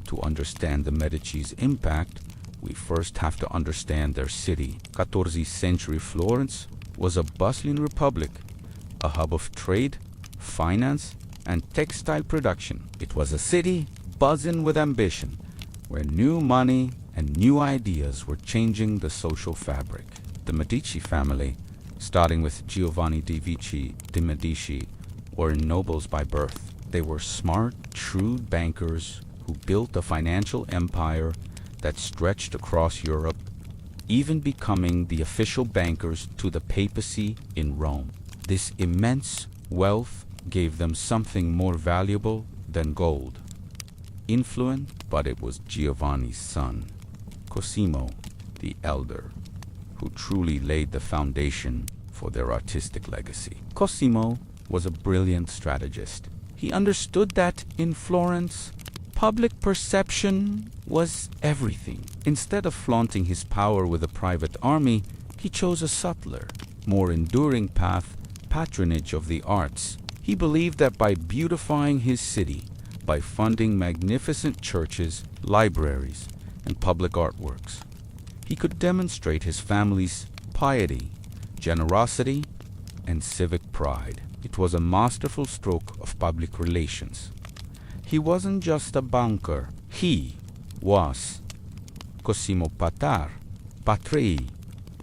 To understand the Medici's impact, we first have to understand their city. 14th century Florence was a bustling republic, a hub of trade, finance, and textile production. It was a city buzzing with ambition, where new money and new ideas were changing the social fabric. The Medici family, starting with Giovanni de' Medici, were nobles by birth. They were smart, shrewd bankers who built a financial empire that stretched across Europe, even becoming the official bankers to the papacy in Rome. This immense wealth gave them something more valuable than gold: influence. But it was Giovanni's son, Cosimo the Elder, who truly laid the foundation for their artistic legacy. Cosimo was a brilliant strategist. He understood that in Florence, Public perception was everything. Instead of flaunting his power with a private army, he chose a subtler, more enduring path, patronage of the arts. He believed that by beautifying his city, by funding magnificent churches, libraries, and public artworks, he could demonstrate his family's piety, generosity, and civic pride. It was a masterful stroke of public relations. He wasn't just a banker. He was Cosimo Patrei,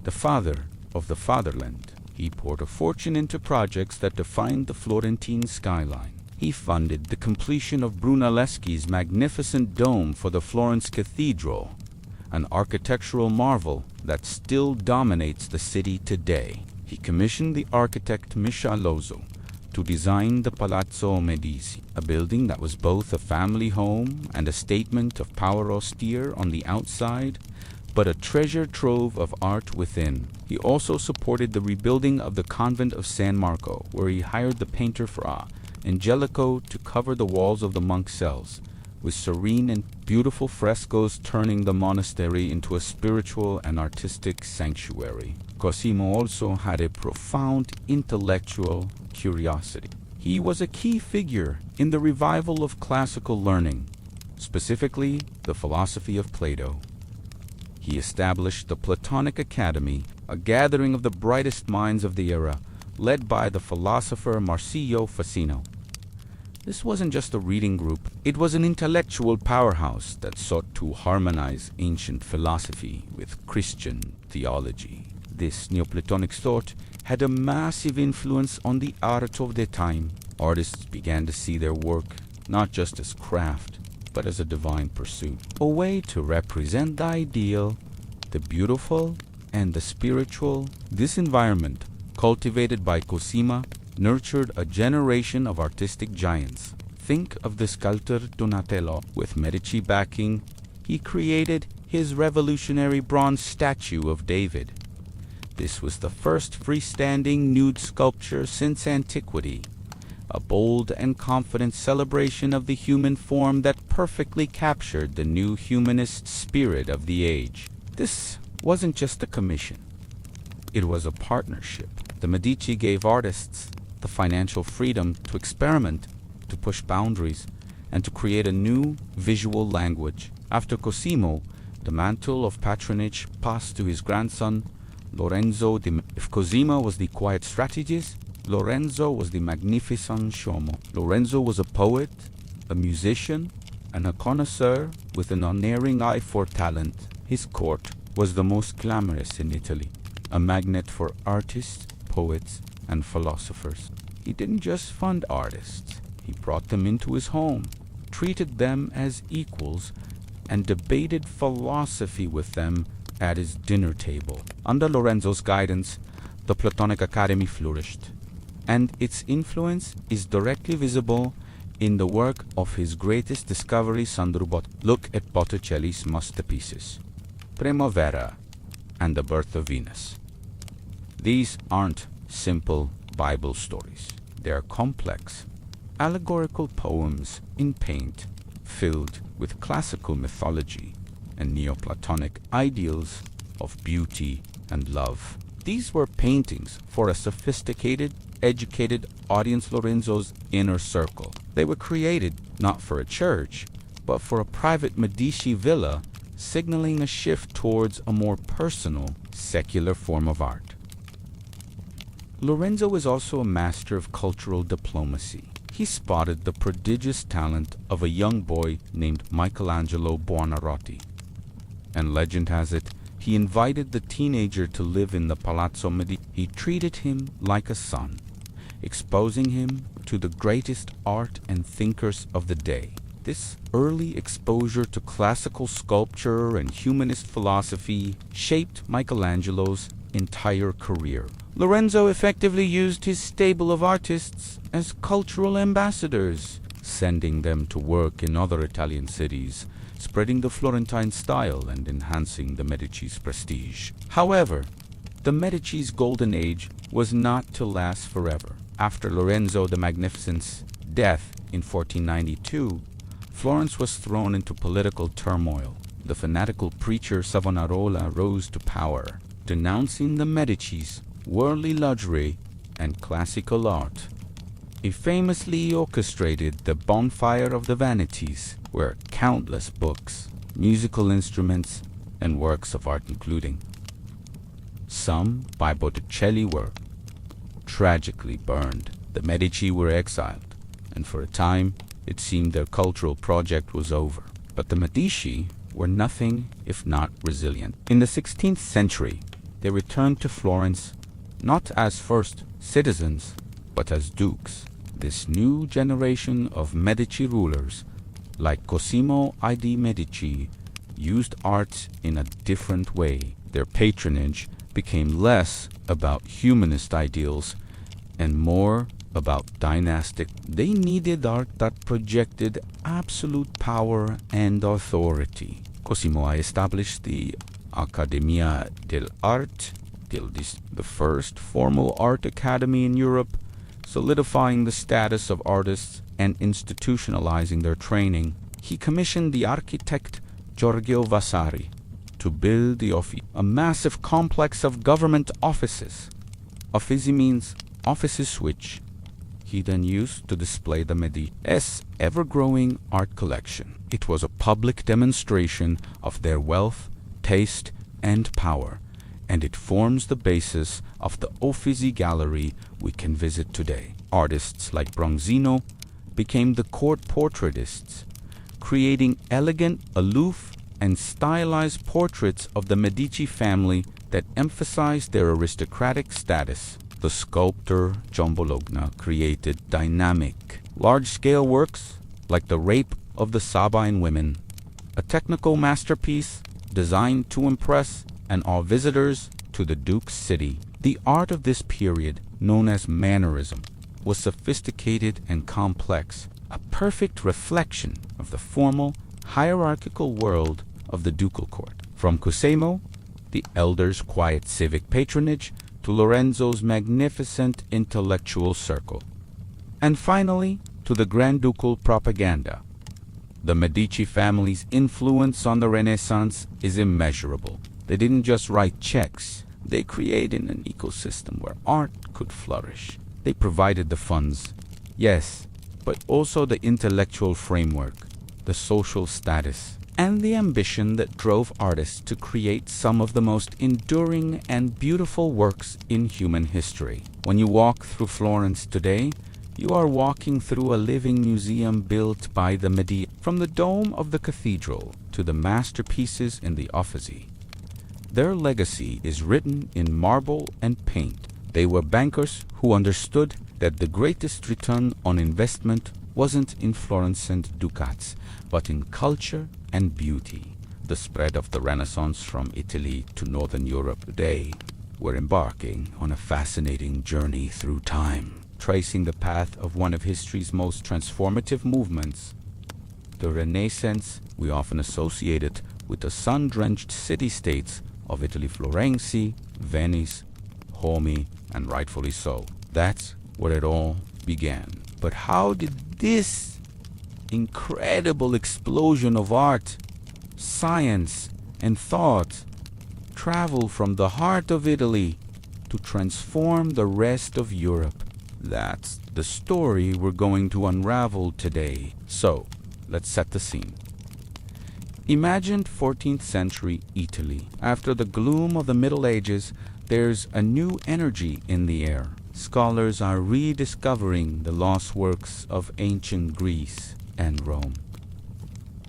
the father of the fatherland. He poured a fortune into projects that defined the Florentine skyline. He funded the completion of Brunelleschi's magnificent dome for the Florence Cathedral, an architectural marvel that still dominates the city today. He commissioned the architect Michelozzo to design the Palazzo Medici, a building that was both a family home and a statement of power austere on the outside, but a treasure trove of art within. He also supported the rebuilding of the convent of San Marco, where he hired the painter Fra Angelico to cover the walls of the monk cells, with serene and beautiful frescoes turning the monastery into a spiritual and artistic sanctuary. Cosimo also had a profound intellectual curiosity. He was a key figure in the revival of classical learning, specifically the philosophy of Plato. He established the Platonic Academy, a gathering of the brightest minds of the era, led by the philosopher Marsilio Ficino. This wasn't just a reading group, it was an intellectual powerhouse that sought to harmonize ancient philosophy with Christian theology. This Neoplatonic thought had a massive influence on the art of the time. Artists began to see their work not just as craft, but as a divine pursuit, a way to represent the ideal, the beautiful, and the spiritual. This environment, cultivated by Cosima, nurtured a generation of artistic giants. Think of the sculptor Donatello. With Medici backing, he created his revolutionary bronze statue of David. This was the first freestanding nude sculpture since antiquity, a bold and confident celebration of the human form that perfectly captured the new humanist spirit of the age. This wasn't just a commission. It was a partnership. The Medici gave artists the financial freedom to experiment, to push boundaries, and to create a new visual language. After Cosimo, the mantle of patronage passed to his grandson, Lorenzo. If Cosimo was the quiet strategist, Lorenzo was the magnificent showman. Lorenzo was a poet, a musician, and a connoisseur with an unerring eye for talent. His court was the most glamorous in Italy, a magnet for artists, poets, and philosophers. He didn't just fund artists, he brought them into his home, treated them as equals, and debated philosophy with them at his dinner table. Under Lorenzo's guidance, the Platonic Academy flourished, and its influence is directly visible in the work of his greatest discovery, Sandro Botticelli. Look at Botticelli's masterpieces, Primavera and The Birth of Venus. These aren't simple Bible stories. They are complex, allegorical poems in paint, filled with classical mythology and Neoplatonic ideals of beauty and love. These were paintings for a sophisticated, educated audience, Lorenzo's inner circle. They were created not for a church, but for a private Medici villa, signaling a shift towards a more personal, secular form of art. Lorenzo was also a master of cultural diplomacy. He spotted the prodigious talent of a young boy named Michelangelo Buonarroti, and legend has it, he invited the teenager to live in the Palazzo Medici. He treated him like a son, exposing him to the greatest art and thinkers of the day. This early exposure to classical sculpture and humanist philosophy shaped Michelangelo's entire career. Lorenzo effectively used his stable of artists as cultural ambassadors, sending them to work in other Italian cities, spreading the Florentine style and enhancing the Medici's prestige. However, the Medici's golden age was not to last forever. After Lorenzo the Magnificent's death in 1492, Florence was thrown into political turmoil. The fanatical preacher Savonarola rose to power, denouncing the Medicis, worldly luxury, and classical art. He famously orchestrated the Bonfire of the Vanities, where countless books, musical instruments, and works of art including some by Botticelli were tragically burned. The Medici were exiled, and for a time it seemed their cultural project was over. But the Medici were nothing if not resilient. In the 16th century, they returned to Florence not as first citizens, but as dukes. This new generation of Medici rulers, like Cosimo I di Medici, used art in a different way. Their patronage became less about humanist ideals and more about dynastic. They needed art that projected absolute power and authority. Cosimo I established the Accademia dell'Arte, the first formal art academy in Europe, solidifying the status of artists and institutionalizing their training. He commissioned the architect Giorgio Vasari to build the Uffizi, a massive complex of government offices. Uffizi means offices which he then used to display the Medici's ever-growing art collection. It was a public demonstration of their wealth, taste, and power, and it forms the basis of the Uffizi Gallery we can visit today. Artists like Bronzino became the court portraitists, creating elegant, aloof, and stylized portraits of the Medici family that emphasized their aristocratic status. The sculptor John Bologna created dynamic, large-scale works like the Rape of the Sabine Women, a technical masterpiece designed to impress and awe visitors to the Duke's city. The art of this period, known as Mannerism, was sophisticated and complex, a perfect reflection of the formal, hierarchical world of the ducal court. From Cosimo, the elder's quiet civic patronage, to Lorenzo's magnificent intellectual circle, and finally to the Grand Ducal propaganda. The Medici family's influence on the Renaissance is immeasurable. They didn't just write checks, they created an ecosystem where art could flourish. They provided the funds, yes, but also the intellectual framework, the social status, and the ambition that drove artists to create some of the most enduring and beautiful works in human history. When you walk through Florence today, you are walking through a living museum built by the Medici. From the dome of the cathedral to the masterpieces in the Uffizi, their legacy is written in marble and paint. They were bankers who understood that the greatest return on investment wasn't in Florence and ducats, but in culture and beauty. The spread of the Renaissance from Italy to Northern Europe today, we're embarking on a fascinating journey through time, tracing the path of one of history's most transformative movements. The Renaissance, we often associate it with the sun-drenched city-states of Italy, Florence, Venice, Rome, and rightfully so. That's where it all began. But how did this incredible explosion of art, science, and thought travel from the heart of Italy to transform the rest of Europe? That's the story we're going to unravel today. So, let's set the scene. Imagine 14th century Italy. After the gloom of the Middle Ages, there's a new energy in the air. Scholars are rediscovering the lost works of ancient Greece and Rome.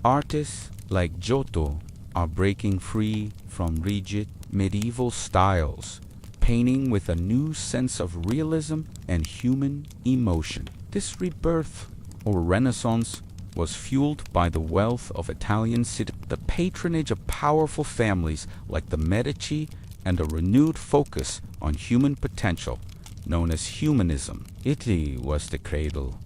Artists like Giotto are breaking free from rigid medieval styles, painting with a new sense of realism and human emotion. This rebirth or Renaissance was fueled by the wealth of Italian citizens, the patronage of powerful families like the Medici, and a renewed focus on human potential, known as humanism. Italy was the cradle,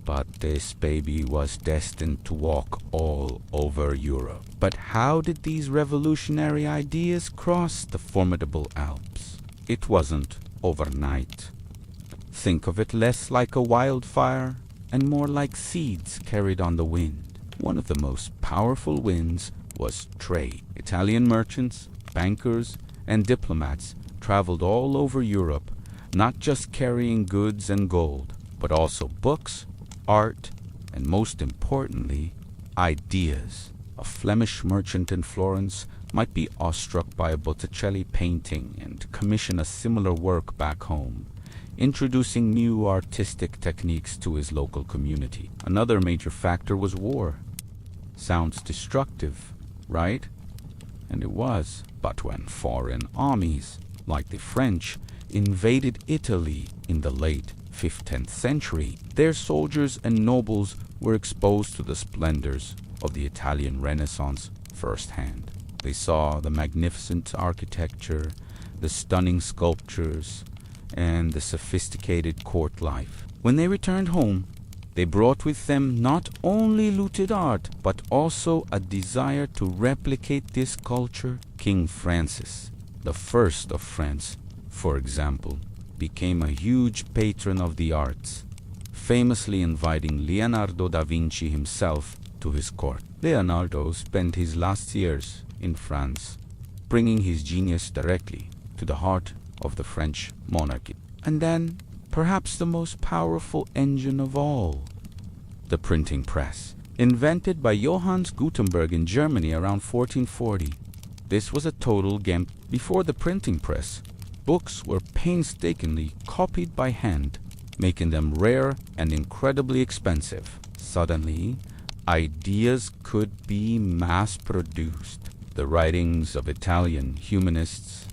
but this baby was destined to walk all over Europe. But how did these revolutionary ideas cross the formidable Alps? It wasn't overnight. Think of it less like a wildfire and more like seeds carried on the wind. One of the most powerful winds was trade. Italian merchants, bankers, and diplomats traveled all over Europe, not just carrying goods and gold, but also books, art, and most importantly, ideas. A Flemish merchant in Florence might be awestruck by a Botticelli painting and commission a similar work back home, introducing new artistic techniques to his local community. Another major factor was war. Sounds destructive, right? And it was. But when foreign armies, like the French, invaded Italy in the late 15th century, their soldiers and nobles were exposed to the splendors of the Italian Renaissance firsthand. They saw the magnificent architecture, the stunning sculptures, and the sophisticated court life. When they returned home, they brought with them not only looted art, but also a desire to replicate this culture. King Francis, the first of France, for example, became a huge patron of the arts, famously inviting Leonardo da Vinci himself to his court. Leonardo spent his last years in France, bringing his genius directly to the heart of the French monarchy. And then, perhaps the most powerful engine of all, the printing press, invented by Johannes Gutenberg in Germany around 1440. This was a total game. Before the printing press, books were painstakingly copied by hand, making them rare and incredibly expensive. Suddenly, ideas could be mass-produced. The writings of Italian humanists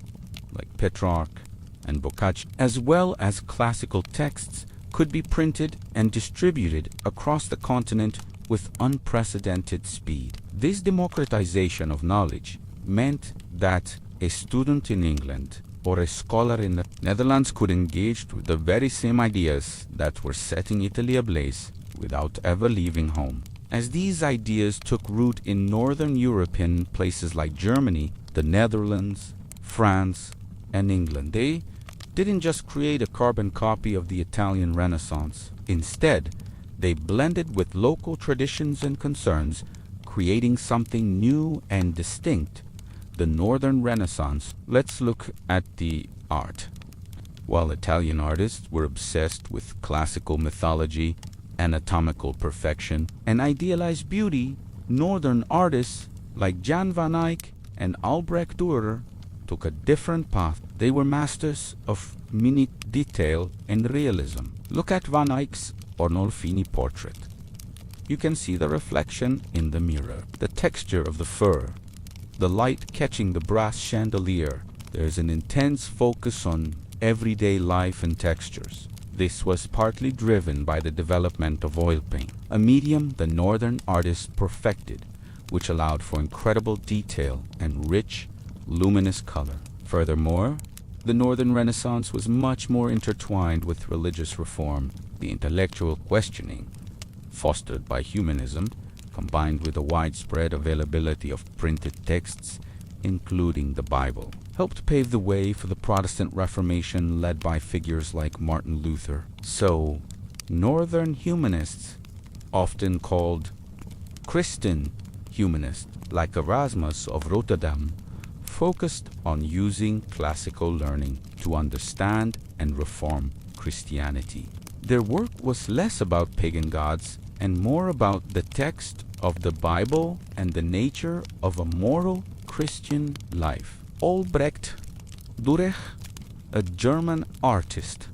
like Petrarch and Boccaccio, as well as classical texts, could be printed and distributed across the continent with unprecedented speed. This democratization of knowledge meant that a student in England or a scholar in the Netherlands could engage with the very same ideas that were setting Italy ablaze without ever leaving home. As these ideas took root in northern European places like Germany, the Netherlands, France, and England, they didn't just create a carbon copy of the Italian Renaissance. Instead, they blended with local traditions and concerns, creating something new and distinct, the Northern Renaissance. Let's look at the art. While Italian artists were obsessed with classical mythology, anatomical perfection, and idealized beauty, Northern artists like Jan van Eyck and Albrecht Dürer took a different path. They were masters of minute detail and realism. Look at Van Eyck's Arnolfini portrait. You can see the reflection in the mirror, the texture of the fur, the light catching the brass chandelier. There's an intense focus on everyday life and textures. This was partly driven by the development of oil paint, a medium the northern artists perfected, which allowed for incredible detail and rich, luminous color. Furthermore, the Northern Renaissance was much more intertwined with religious reform. The intellectual questioning, fostered by humanism, combined with the widespread availability of printed texts, including the Bible, helped pave the way for the Protestant Reformation led by figures like Martin Luther. So, Northern humanists, often called Christian humanists, like Erasmus of Rotterdam, focused on using classical learning to understand and reform Christianity. Their work was less about pagan gods and more about the text of the Bible and the nature of a moral Christian life. Albrecht Dürer, a German artist,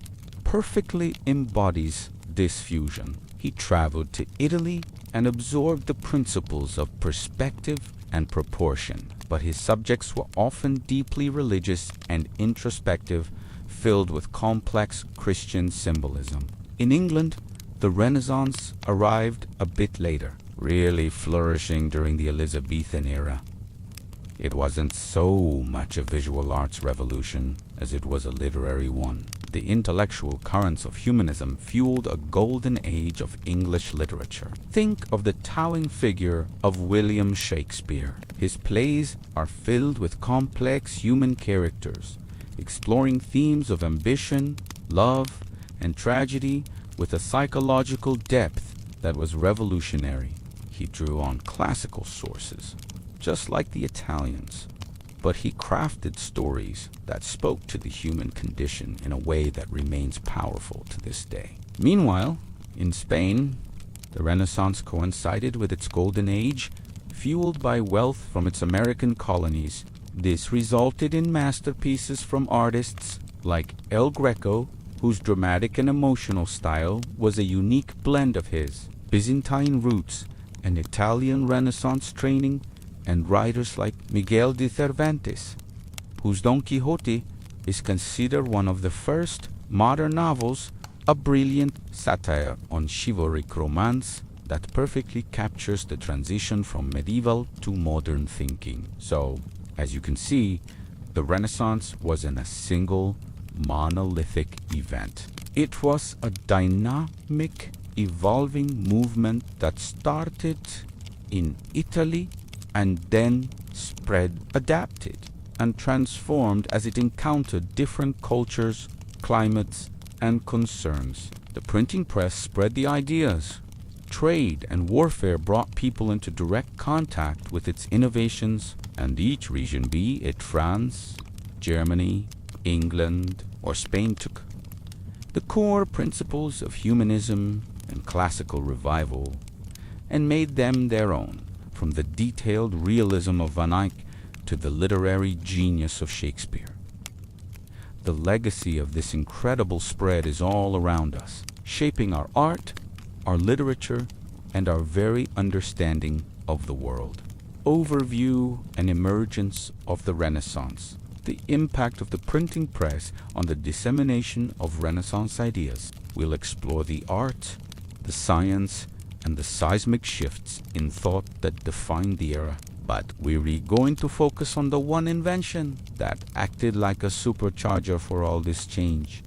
perfectly embodies this fusion. He traveled to Italy and absorbed the principles of perspective and proportion, but his subjects were often deeply religious and introspective, filled with complex Christian symbolism. In England, the Renaissance arrived a bit later, really flourishing during the Elizabethan era. It wasn't so much a visual arts revolution as it was a literary one. The intellectual currents of humanism fueled a golden age of English literature. Think of the towering figure of William Shakespeare. His plays are filled with complex human characters, exploring themes of ambition, love, and tragedy with a psychological depth that was revolutionary. He drew on classical sources, just like the Italians, but he crafted stories that spoke to the human condition in a way that remains powerful to this day. Meanwhile, in Spain, the Renaissance coincided with its golden age, fueled by wealth from its American colonies. This resulted in masterpieces from artists like El Greco, whose dramatic and emotional style was a unique blend of his Byzantine roots and Italian Renaissance training, and writers like Miguel de Cervantes, whose Don Quixote is considered one of the first modern novels, a brilliant satire on chivalric romance that perfectly captures the transition from medieval to modern thinking. So, as you can see, the Renaissance wasn't a single monolithic event. It was a dynamic, evolving movement that started in Italy and then spread, adapted, and transformed as it encountered different cultures, climates, and concerns. The printing press spread the ideas. Trade and warfare brought people into direct contact with its innovations, and each region, be it France, Germany, England, or Spain, took the core principles of humanism and classical revival and made them their own, from the detailed realism of Van Eyck to the literary genius of Shakespeare. The legacy of this incredible spread is all around us, shaping our art, our literature, and our very understanding of the world. Overview and emergence of the Renaissance. The impact of the printing press on the dissemination of Renaissance ideas. We'll explore the art, the science, and the seismic shifts in thought that defined the era. But we're really going to focus on the one invention that acted like a supercharger for all this change.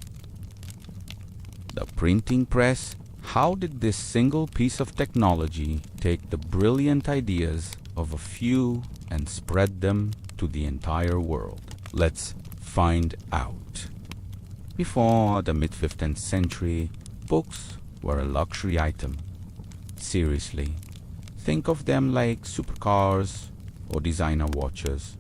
The printing press. How did this single piece of technology take the brilliant ideas of a few and spread them to the entire world? Let's find out. Before the mid-15th century, books were a luxury item. Seriously, think of them like supercars or designer watches.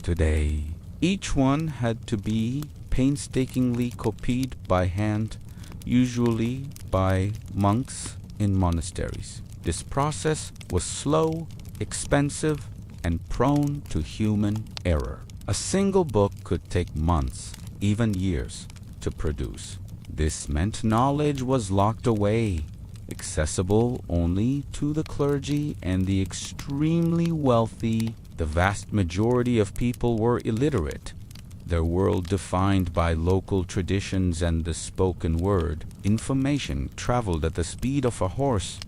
Today, each one had to be painstakingly copied by hand, usually by monks in monasteries. This process was slow, expensive, and prone to human error. A single book could take months, even years, to produce. This meant knowledge was locked away, accessible only to the clergy and the extremely wealthy. The vast majority of people were illiterate, their world defined by local traditions and the spoken word. Information traveled at the speed of a horse,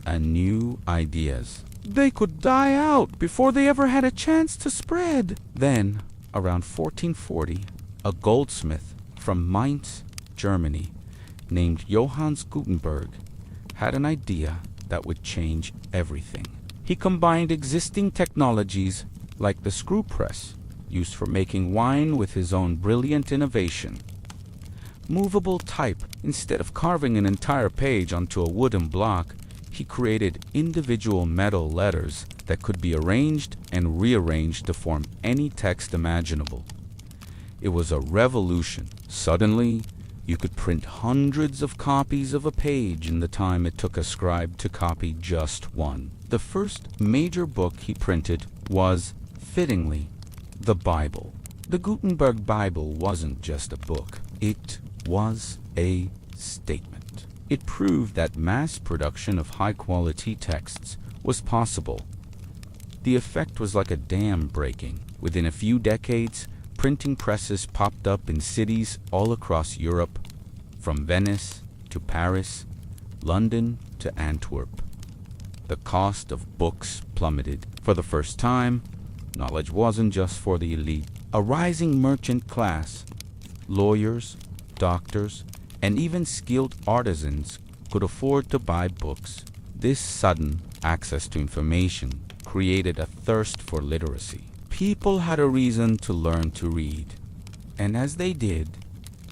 and new ideas, they could die out before they ever had a chance to spread. Then, around 1440, a goldsmith from Mainz, Germany, named Johannes Gutenberg, had an idea that would change everything. He combined existing technologies like the screw press, used for making wine, with his own brilliant innovation. Movable type. Instead of carving an entire page onto a wooden block, he created individual metal letters that could be arranged and rearranged to form any text imaginable. It was a revolution. Suddenly, you could print hundreds of copies of a page in the time it took a scribe to copy just one. The first major book he printed was, fittingly, the Bible. The Gutenberg Bible wasn't just a book. It was a statement. It proved that mass production of high-quality texts was possible. The effect was like a dam breaking. Within a few decades, printing presses popped up in cities all across Europe, from Venice to Paris, London to Antwerp. The cost of books plummeted. For the first time, knowledge wasn't just for the elite. A rising merchant class, lawyers, doctors, and even skilled artisans could afford to buy books. This sudden access to information created a thirst for literacy. People had a reason to learn to read, and as they did,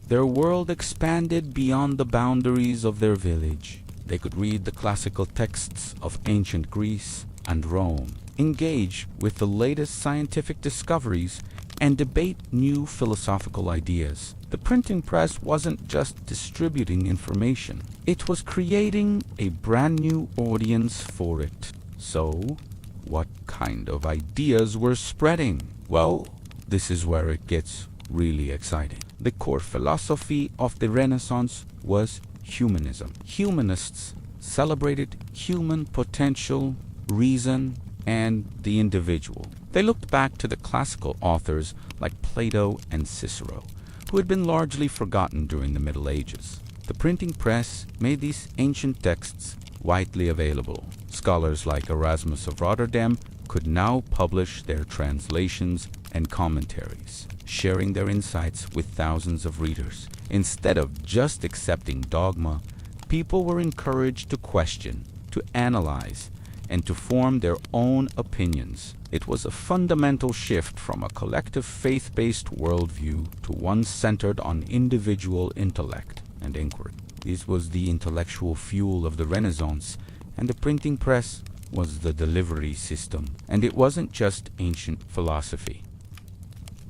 their world expanded beyond the boundaries of their village. They could read the classical texts of ancient Greece and Rome, engage with the latest scientific discoveries, and debate new philosophical ideas. The printing press wasn't just distributing information, it was creating a brand new audience for it. So, what kind of ideas were spreading? Well, this is where it gets really exciting. The core philosophy of the Renaissance was humanism. Humanists celebrated human potential, reason, and the individual. They looked back to the classical authors like Plato and Cicero, who had been largely forgotten during the Middle Ages. The printing press made these ancient texts widely available. Scholars like Erasmus of Rotterdam could now publish their translations and commentaries, sharing their insights with thousands of readers. Instead of just accepting dogma, people were encouraged to question, to analyze, and to form their own opinions. It was a fundamental shift from a collective faith-based worldview to one centered on individual intellect and inquiry. This was the intellectual fuel of the Renaissance, and the printing press was the delivery system. And it wasn't just ancient philosophy.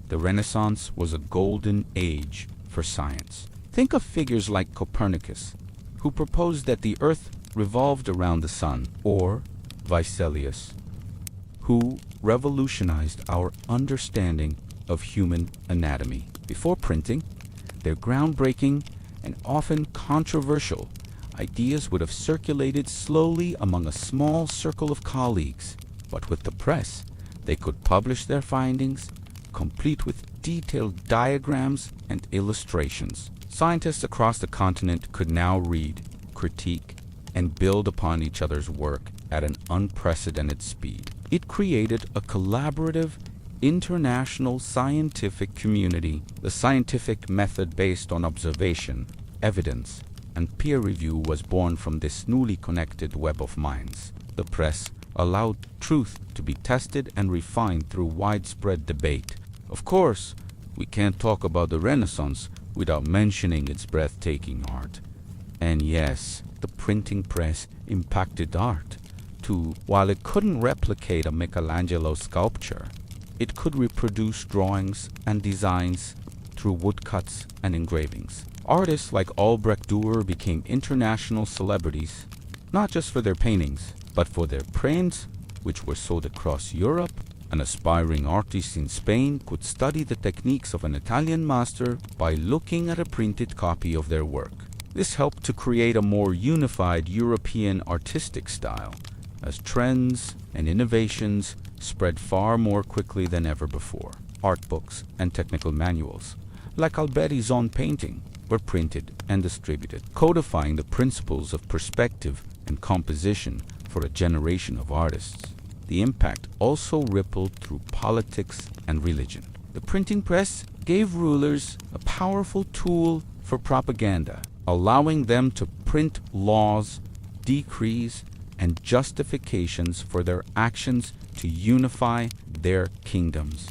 The Renaissance was a golden age for science. Think of figures like Copernicus, who proposed that the Earth revolved around the sun, or Vesalius, who revolutionized our understanding of human anatomy. Before printing, their groundbreaking and often controversial ideas would have circulated slowly among a small circle of colleagues, but with the press, they could publish their findings, complete with detailed diagrams and illustrations. Scientists across the continent could now read, critique, and build upon each other's work at an unprecedented speed. It created a collaborative, international scientific community. The scientific method based on observation, evidence, and peer review was born from this newly connected web of minds. The press allowed truth to be tested and refined through widespread debate. Of course, we can't talk about the Renaissance without mentioning its breathtaking art. And yes, the printing press impacted art too. While it couldn't replicate a Michelangelo sculpture, it could reproduce drawings and designs through woodcuts and engravings. Artists like Albrecht Dürer became international celebrities, not just for their paintings, but for their prints, which were sold across Europe. An aspiring artist in Spain could study the techniques of an Italian master by looking at a printed copy of their work. This helped to create a more unified European artistic style, as trends and innovations spread far more quickly than ever before. Art books and technical manuals, like Alberti's own painting, were printed and distributed, codifying the principles of perspective and composition for a generation of artists. The impact also rippled through politics and religion. The printing press gave rulers a powerful tool for propaganda, allowing them to print laws, decrees, and justifications for their actions to unify their kingdoms.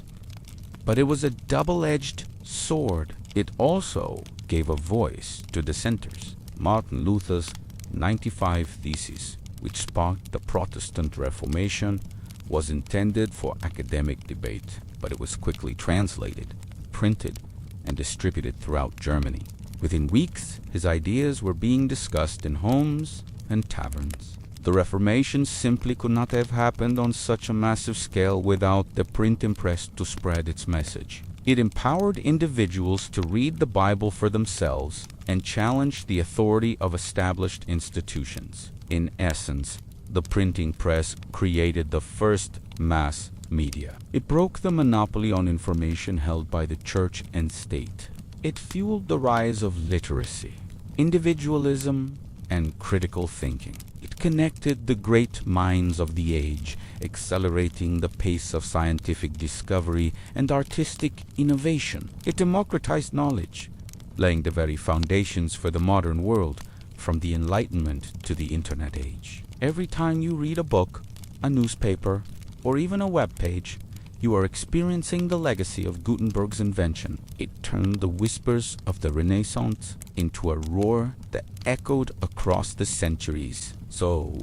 But it was a double-edged sword. It also gave a voice to dissenters. Martin Luther's 95 Theses, which sparked the Protestant Reformation, was intended for academic debate, but it was quickly translated, printed, and distributed throughout Germany. Within weeks, his ideas were being discussed in homes and taverns. The Reformation simply could not have happened on such a massive scale without the printing press to spread its message. It empowered individuals to read the Bible for themselves and challenge the authority of established institutions. In essence, the printing press created the first mass media. It broke the monopoly on information held by the church and state. It fueled the rise of literacy, individualism, and critical thinking. It connected the great minds of the age, accelerating the pace of scientific discovery and artistic innovation. It democratized knowledge, laying the very foundations for the modern world, from the Enlightenment to the Internet age. Every time you read a book, a newspaper, or even a web page, You are experiencing the legacy of Gutenberg's invention. It turned the whispers of the Renaissance into a roar that echoed across the centuries. So,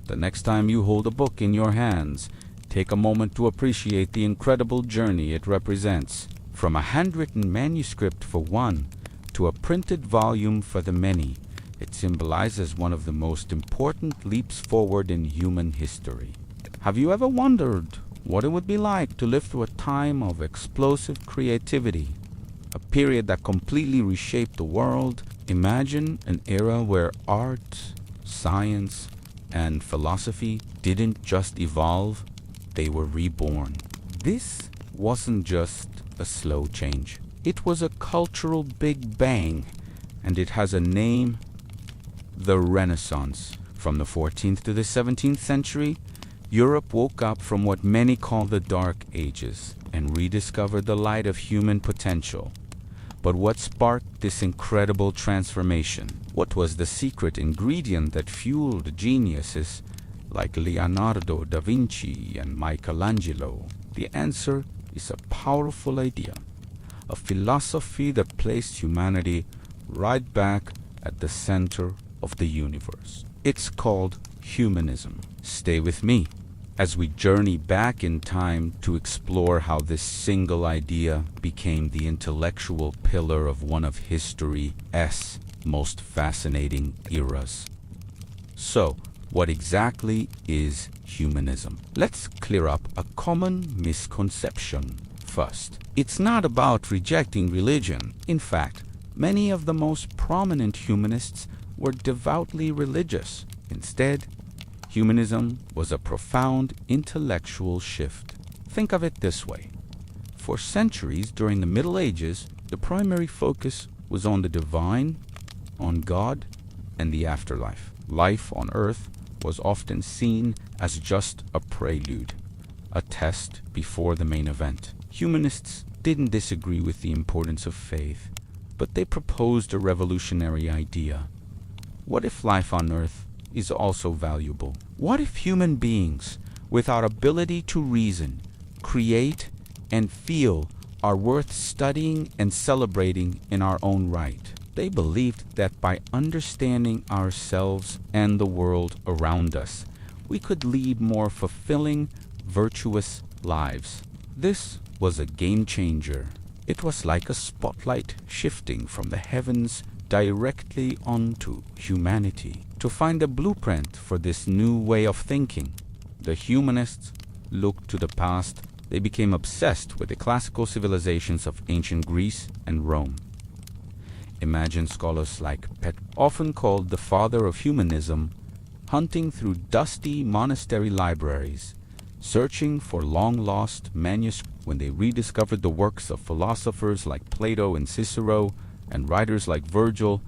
the next time you hold a book in your hands, take a moment to appreciate the incredible journey it represents. From a handwritten manuscript for one to a printed volume for the many, it symbolizes one of the most important leaps forward in human history. Have you ever wondered what it would be like to live through a time of explosive creativity, a period that completely reshaped the world? Imagine an era where art, science, and philosophy didn't just evolve, they were reborn. This wasn't just a slow change. It was a cultural Big Bang, and it has a name: the Renaissance. From the 14th to the 17th century, Europe woke up from what many call the Dark Ages and rediscovered the light of human potential. But what sparked this incredible transformation? What was the secret ingredient that fueled geniuses like Leonardo da Vinci and Michelangelo? The answer is a powerful idea, a philosophy that placed humanity right back at the center of the universe. It's called humanism. Stay with me as we journey back in time to explore how this single idea became the intellectual pillar of one of history's most fascinating eras. So, what exactly is humanism? Let's clear up a common misconception first. It's not about rejecting religion. In fact, many of the most prominent humanists were devoutly religious. Instead, humanism was a profound intellectual shift. Think of it this way. For centuries during the Middle Ages, the primary focus was on the divine, on God, and the afterlife. Life on earth was often seen as just a prelude, a test before the main event. Humanists didn't disagree with the importance of faith, but they proposed a revolutionary idea. What if life on earth is also valuable? What if human beings, with our ability to reason, create, and feel, are worth studying and celebrating in our own right? They believed that by understanding ourselves and the world around us, we could lead more fulfilling, virtuous lives. This was a game changer. It was like a spotlight shifting from the heavens directly onto humanity. To find a blueprint for this new way of thinking, the humanists looked to the past. They became obsessed with the classical civilizations of ancient Greece and Rome. Imagine scholars like often called the father of humanism, hunting through dusty monastery libraries, searching for long-lost manuscripts. When they rediscovered the works of philosophers like Plato and Cicero and writers like Virgil,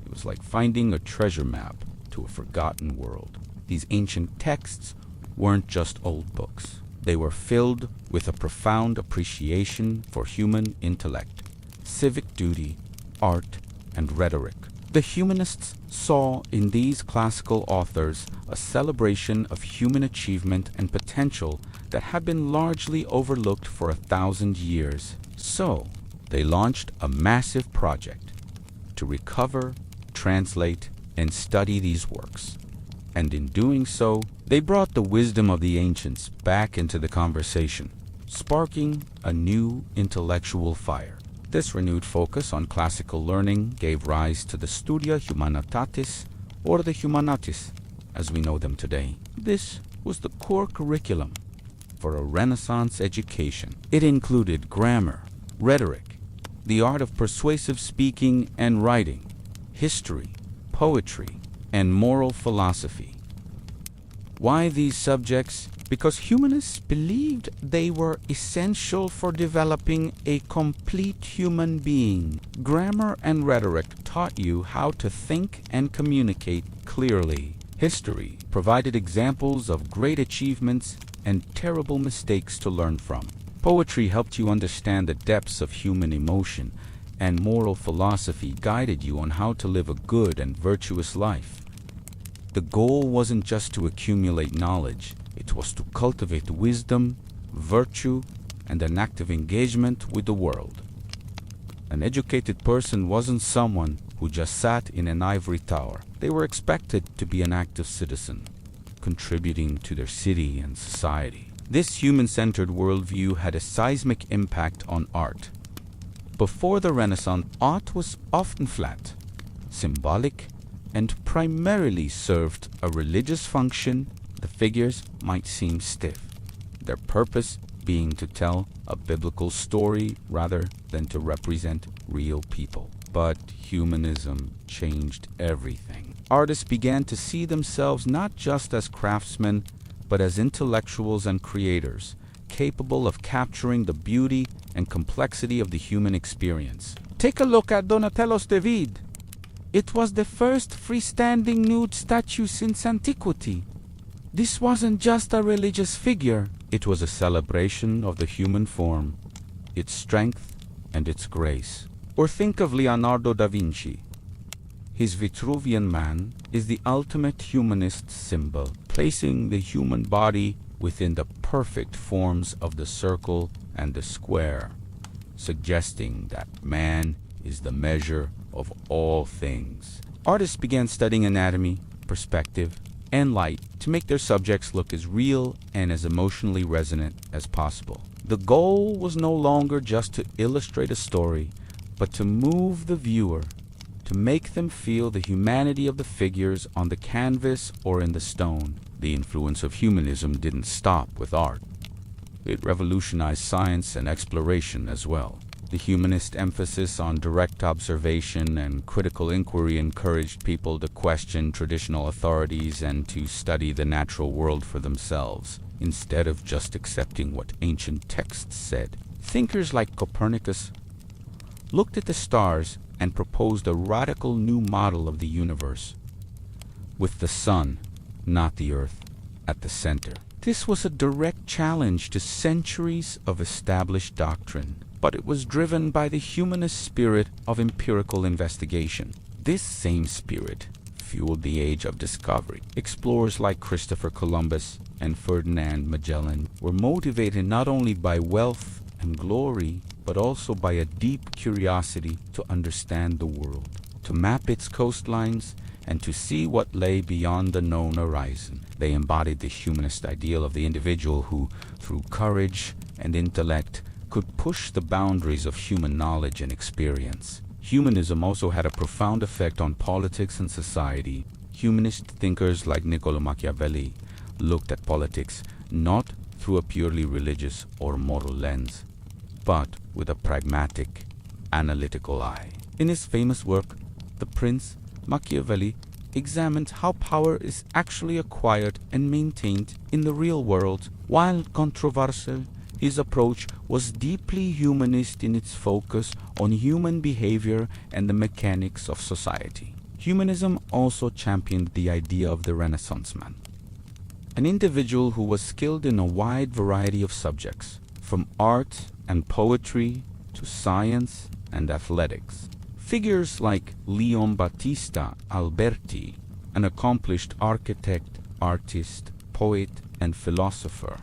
it was like finding a treasure map to a forgotten world. These ancient texts weren't just old books. They were filled with a profound appreciation for human intellect, civic duty, art, and rhetoric. The humanists saw in these classical authors a celebration of human achievement and potential that had been largely overlooked for 1,000 years. So, they launched a massive project to recover, translate, and study these works. And in doing so, they brought the wisdom of the ancients back into the conversation, sparking a new intellectual fire. This renewed focus on classical learning gave rise to the Studia Humanitatis, or the Humanities, as we know them today. This was the core curriculum for a Renaissance education. It included grammar, rhetoric, the art of persuasive speaking and writing, history, poetry, and moral philosophy. Why these subjects? Because humanists believed they were essential for developing a complete human being. Grammar and rhetoric taught you how to think and communicate clearly. History provided examples of great achievements and terrible mistakes to learn from. Poetry helped you understand the depths of human emotion, and moral philosophy guided you on how to live a good and virtuous life. The goal wasn't just to accumulate knowledge. It was to cultivate wisdom, virtue, and an active engagement with the world. An educated person wasn't someone who just sat in an ivory tower. They were expected to be an active citizen, contributing to their city and society. This human-centered worldview had a seismic impact on art. Before the Renaissance, art was often flat, symbolic, and primarily served a religious function. The figures might seem stiff, their purpose being to tell a biblical story rather than to represent real people. But humanism changed everything. Artists began to see themselves not just as craftsmen, but as intellectuals and creators, capable of capturing the beauty and complexity of the human experience. Take a look at Donatello's David. It was the first freestanding nude statue since antiquity. This wasn't just a religious figure. It was a celebration of the human form, its strength and its grace. Or think of Leonardo da Vinci. His Vitruvian Man is the ultimate humanist symbol, placing the human body within the perfect forms of the circle and the square, suggesting that man is the measure of all things. Artists began studying anatomy, perspective, and light to make their subjects look as real and as emotionally resonant as possible. The goal was no longer just to illustrate a story, but to move the viewer, to make them feel the humanity of the figures on the canvas or in the stone. The influence of humanism didn't stop with art. It revolutionized science and exploration as well. The humanist emphasis on direct observation and critical inquiry encouraged people to question traditional authorities and to study the natural world for themselves, instead of just accepting what ancient texts said. Thinkers like Copernicus looked at the stars and proposed a radical new model of the universe, with the sun, not the earth, at the center. This was a direct challenge to centuries of established doctrine, but it was driven by the humanist spirit of empirical investigation. This same spirit fueled the age of discovery. Explorers like Christopher Columbus and Ferdinand Magellan were motivated not only by wealth and glory, but also by a deep curiosity to understand the world, to map its coastlines, and to see what lay beyond the known horizon. They embodied the humanist ideal of the individual who, through courage and intellect, could push the boundaries of human knowledge and experience. Humanism also had a profound effect on politics and society. Humanist thinkers like Niccolo Machiavelli looked at politics not through a purely religious or moral lens, but with a pragmatic, analytical eye. In his famous work, The Prince, Machiavelli examined how power is actually acquired and maintained in the real world. While controversial, his approach was deeply humanist in its focus on human behavior and the mechanics of society. Humanism also championed the idea of the Renaissance man, an individual who was skilled in a wide variety of subjects, from art and poetry to science and athletics. Figures like Leon Battista Alberti, an accomplished architect, artist, poet, and philosopher,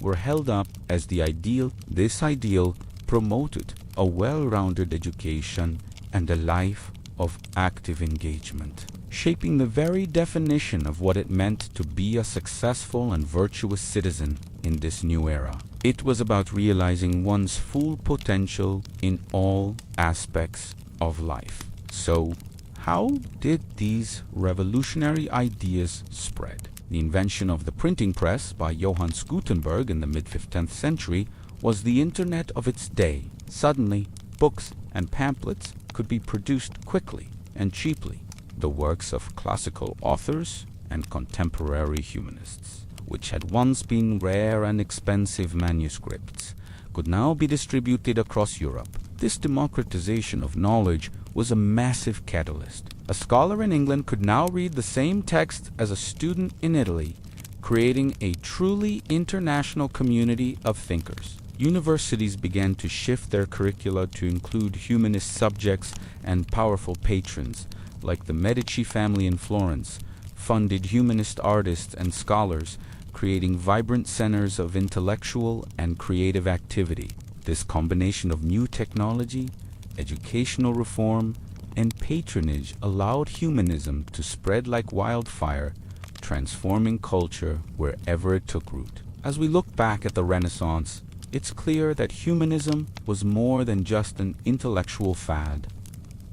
were held up as the ideal. This ideal promoted a well-rounded education and a life of active engagement, shaping the very definition of what it meant to be a successful and virtuous citizen in this new era. It was about realizing one's full potential in all aspects of life. So, how did these revolutionary ideas spread? The invention of the printing press by Johannes Gutenberg in the mid-15th century was the internet of its day. Suddenly, books and pamphlets could be produced quickly and cheaply. The works of classical authors and contemporary humanists, which had once been rare and expensive manuscripts, could now be distributed across Europe. This democratization of knowledge was a massive catalyst. A scholar in England could now read the same text as a student in Italy, creating a truly international community of thinkers. Universities began to shift their curricula to include humanist subjects, and powerful patrons, like the Medici family in Florence, funded humanist artists and scholars creating vibrant centers of intellectual and creative activity. This combination of new technology, educational reform, and patronage allowed humanism to spread like wildfire, transforming culture wherever it took root. As we look back at the Renaissance, it's clear that humanism was more than just an intellectual fad.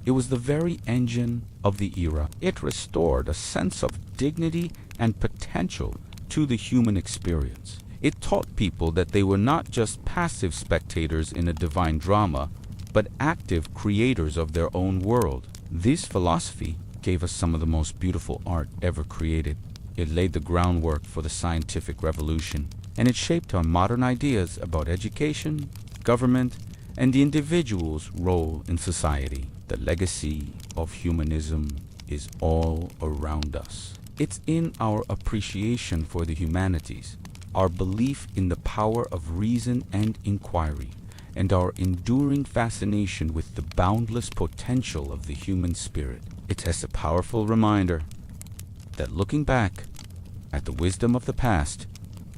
It was the very engine of the era. It restored a sense of dignity and potential to the human experience. It taught people that they were not just passive spectators in a divine drama, but active creators of their own world. This philosophy gave us some of the most beautiful art ever created. It laid the groundwork for the scientific revolution, and it shaped our modern ideas about education, government, and the individual's role in society. The legacy of humanism is all around us. It's in our appreciation for the humanities, our belief in the power of reason and inquiry, and our enduring fascination with the boundless potential of the human spirit. It's a powerful reminder that looking back at the wisdom of the past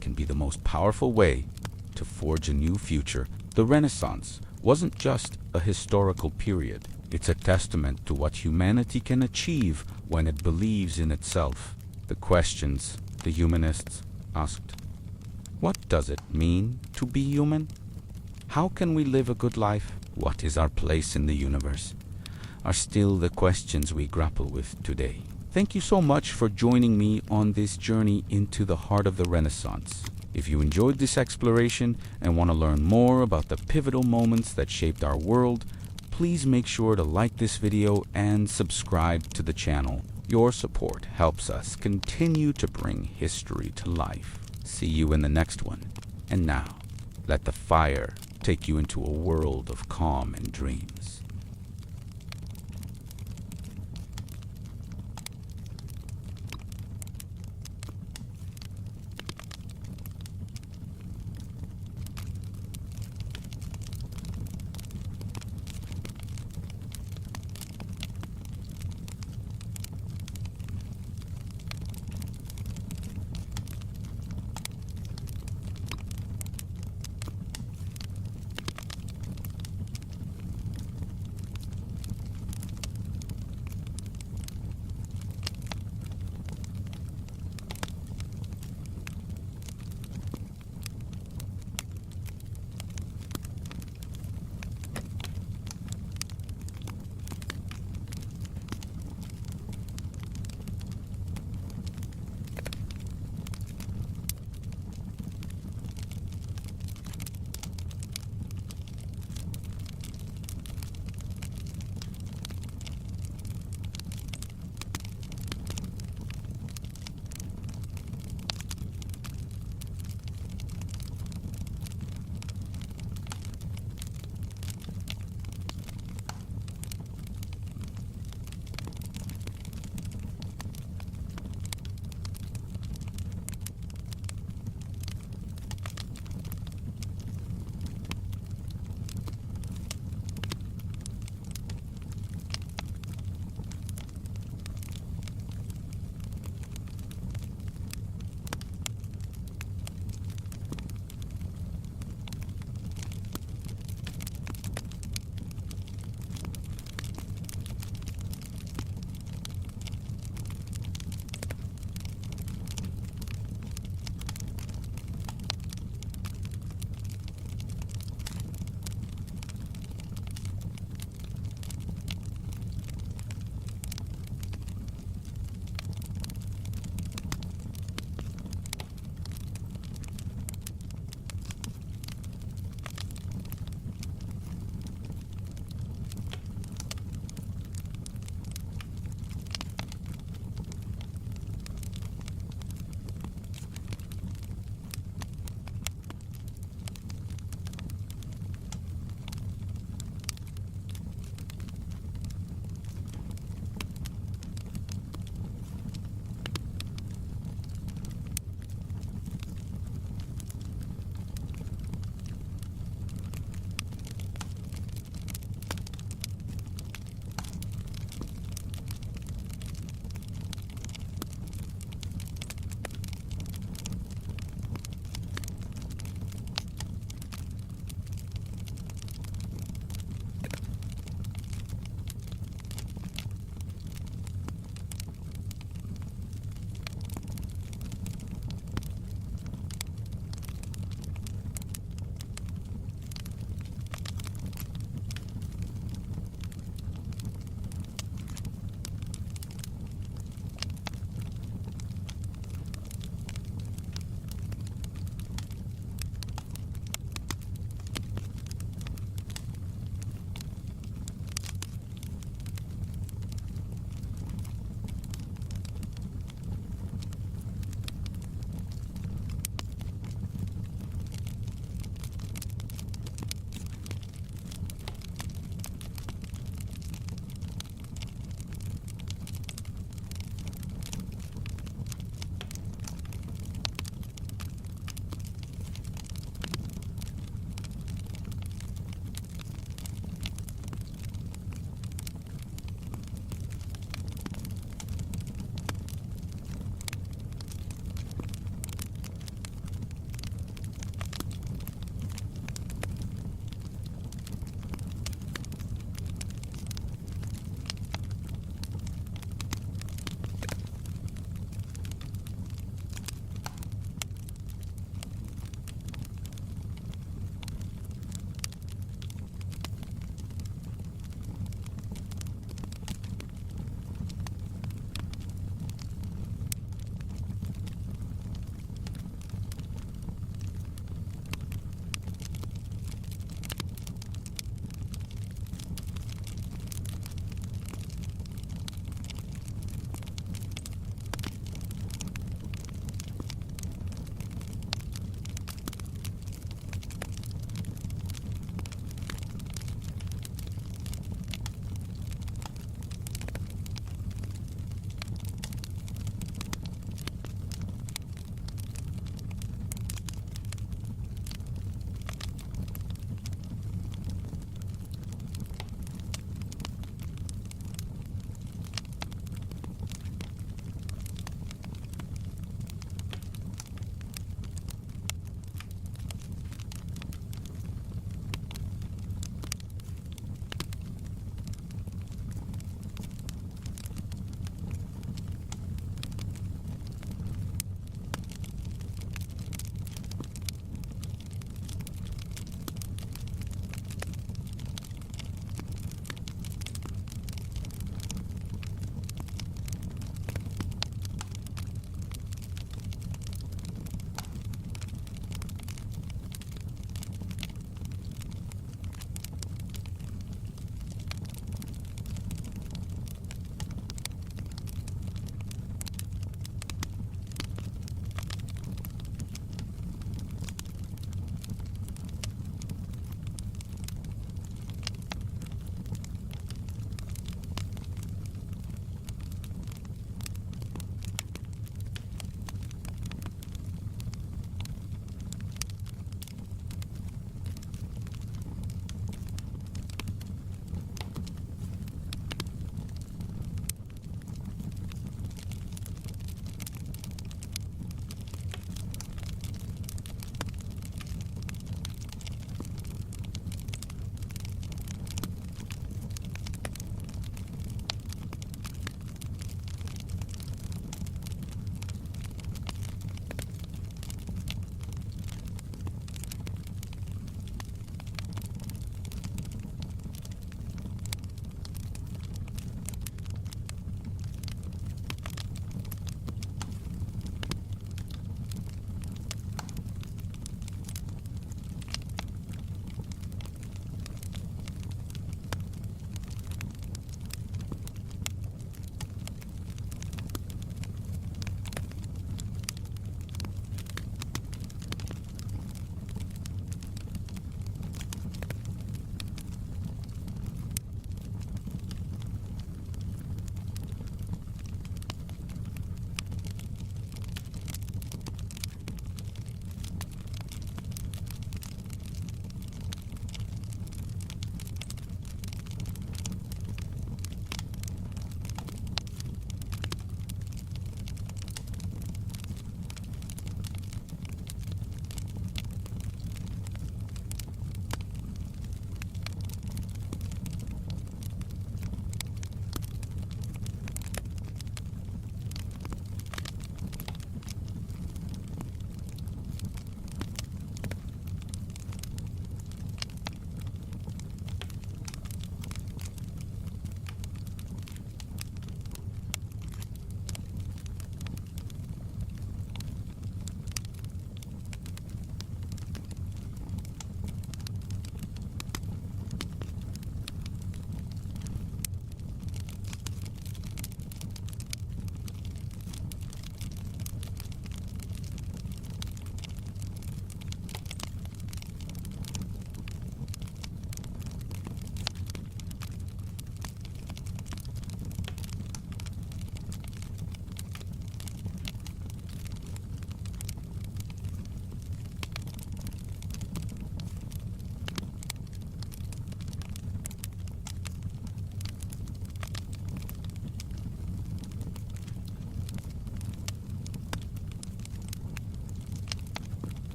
can be the most powerful way to forge a new future. The Renaissance wasn't just a historical period. It's a testament to what humanity can achieve when it believes in itself. The questions the humanists asked: what does it mean to be human? How can we live a good life? What is our place in the universe? Are still the questions we grapple with today. Thank you so much for joining me on this journey into the heart of the Renaissance. If you enjoyed this exploration and want to learn more about the pivotal moments that shaped our world, please make sure to like this video and subscribe to the channel. Your support helps us continue to bring history to life. See you in the next one. And now, let the fire take you into a world of calm and dreams.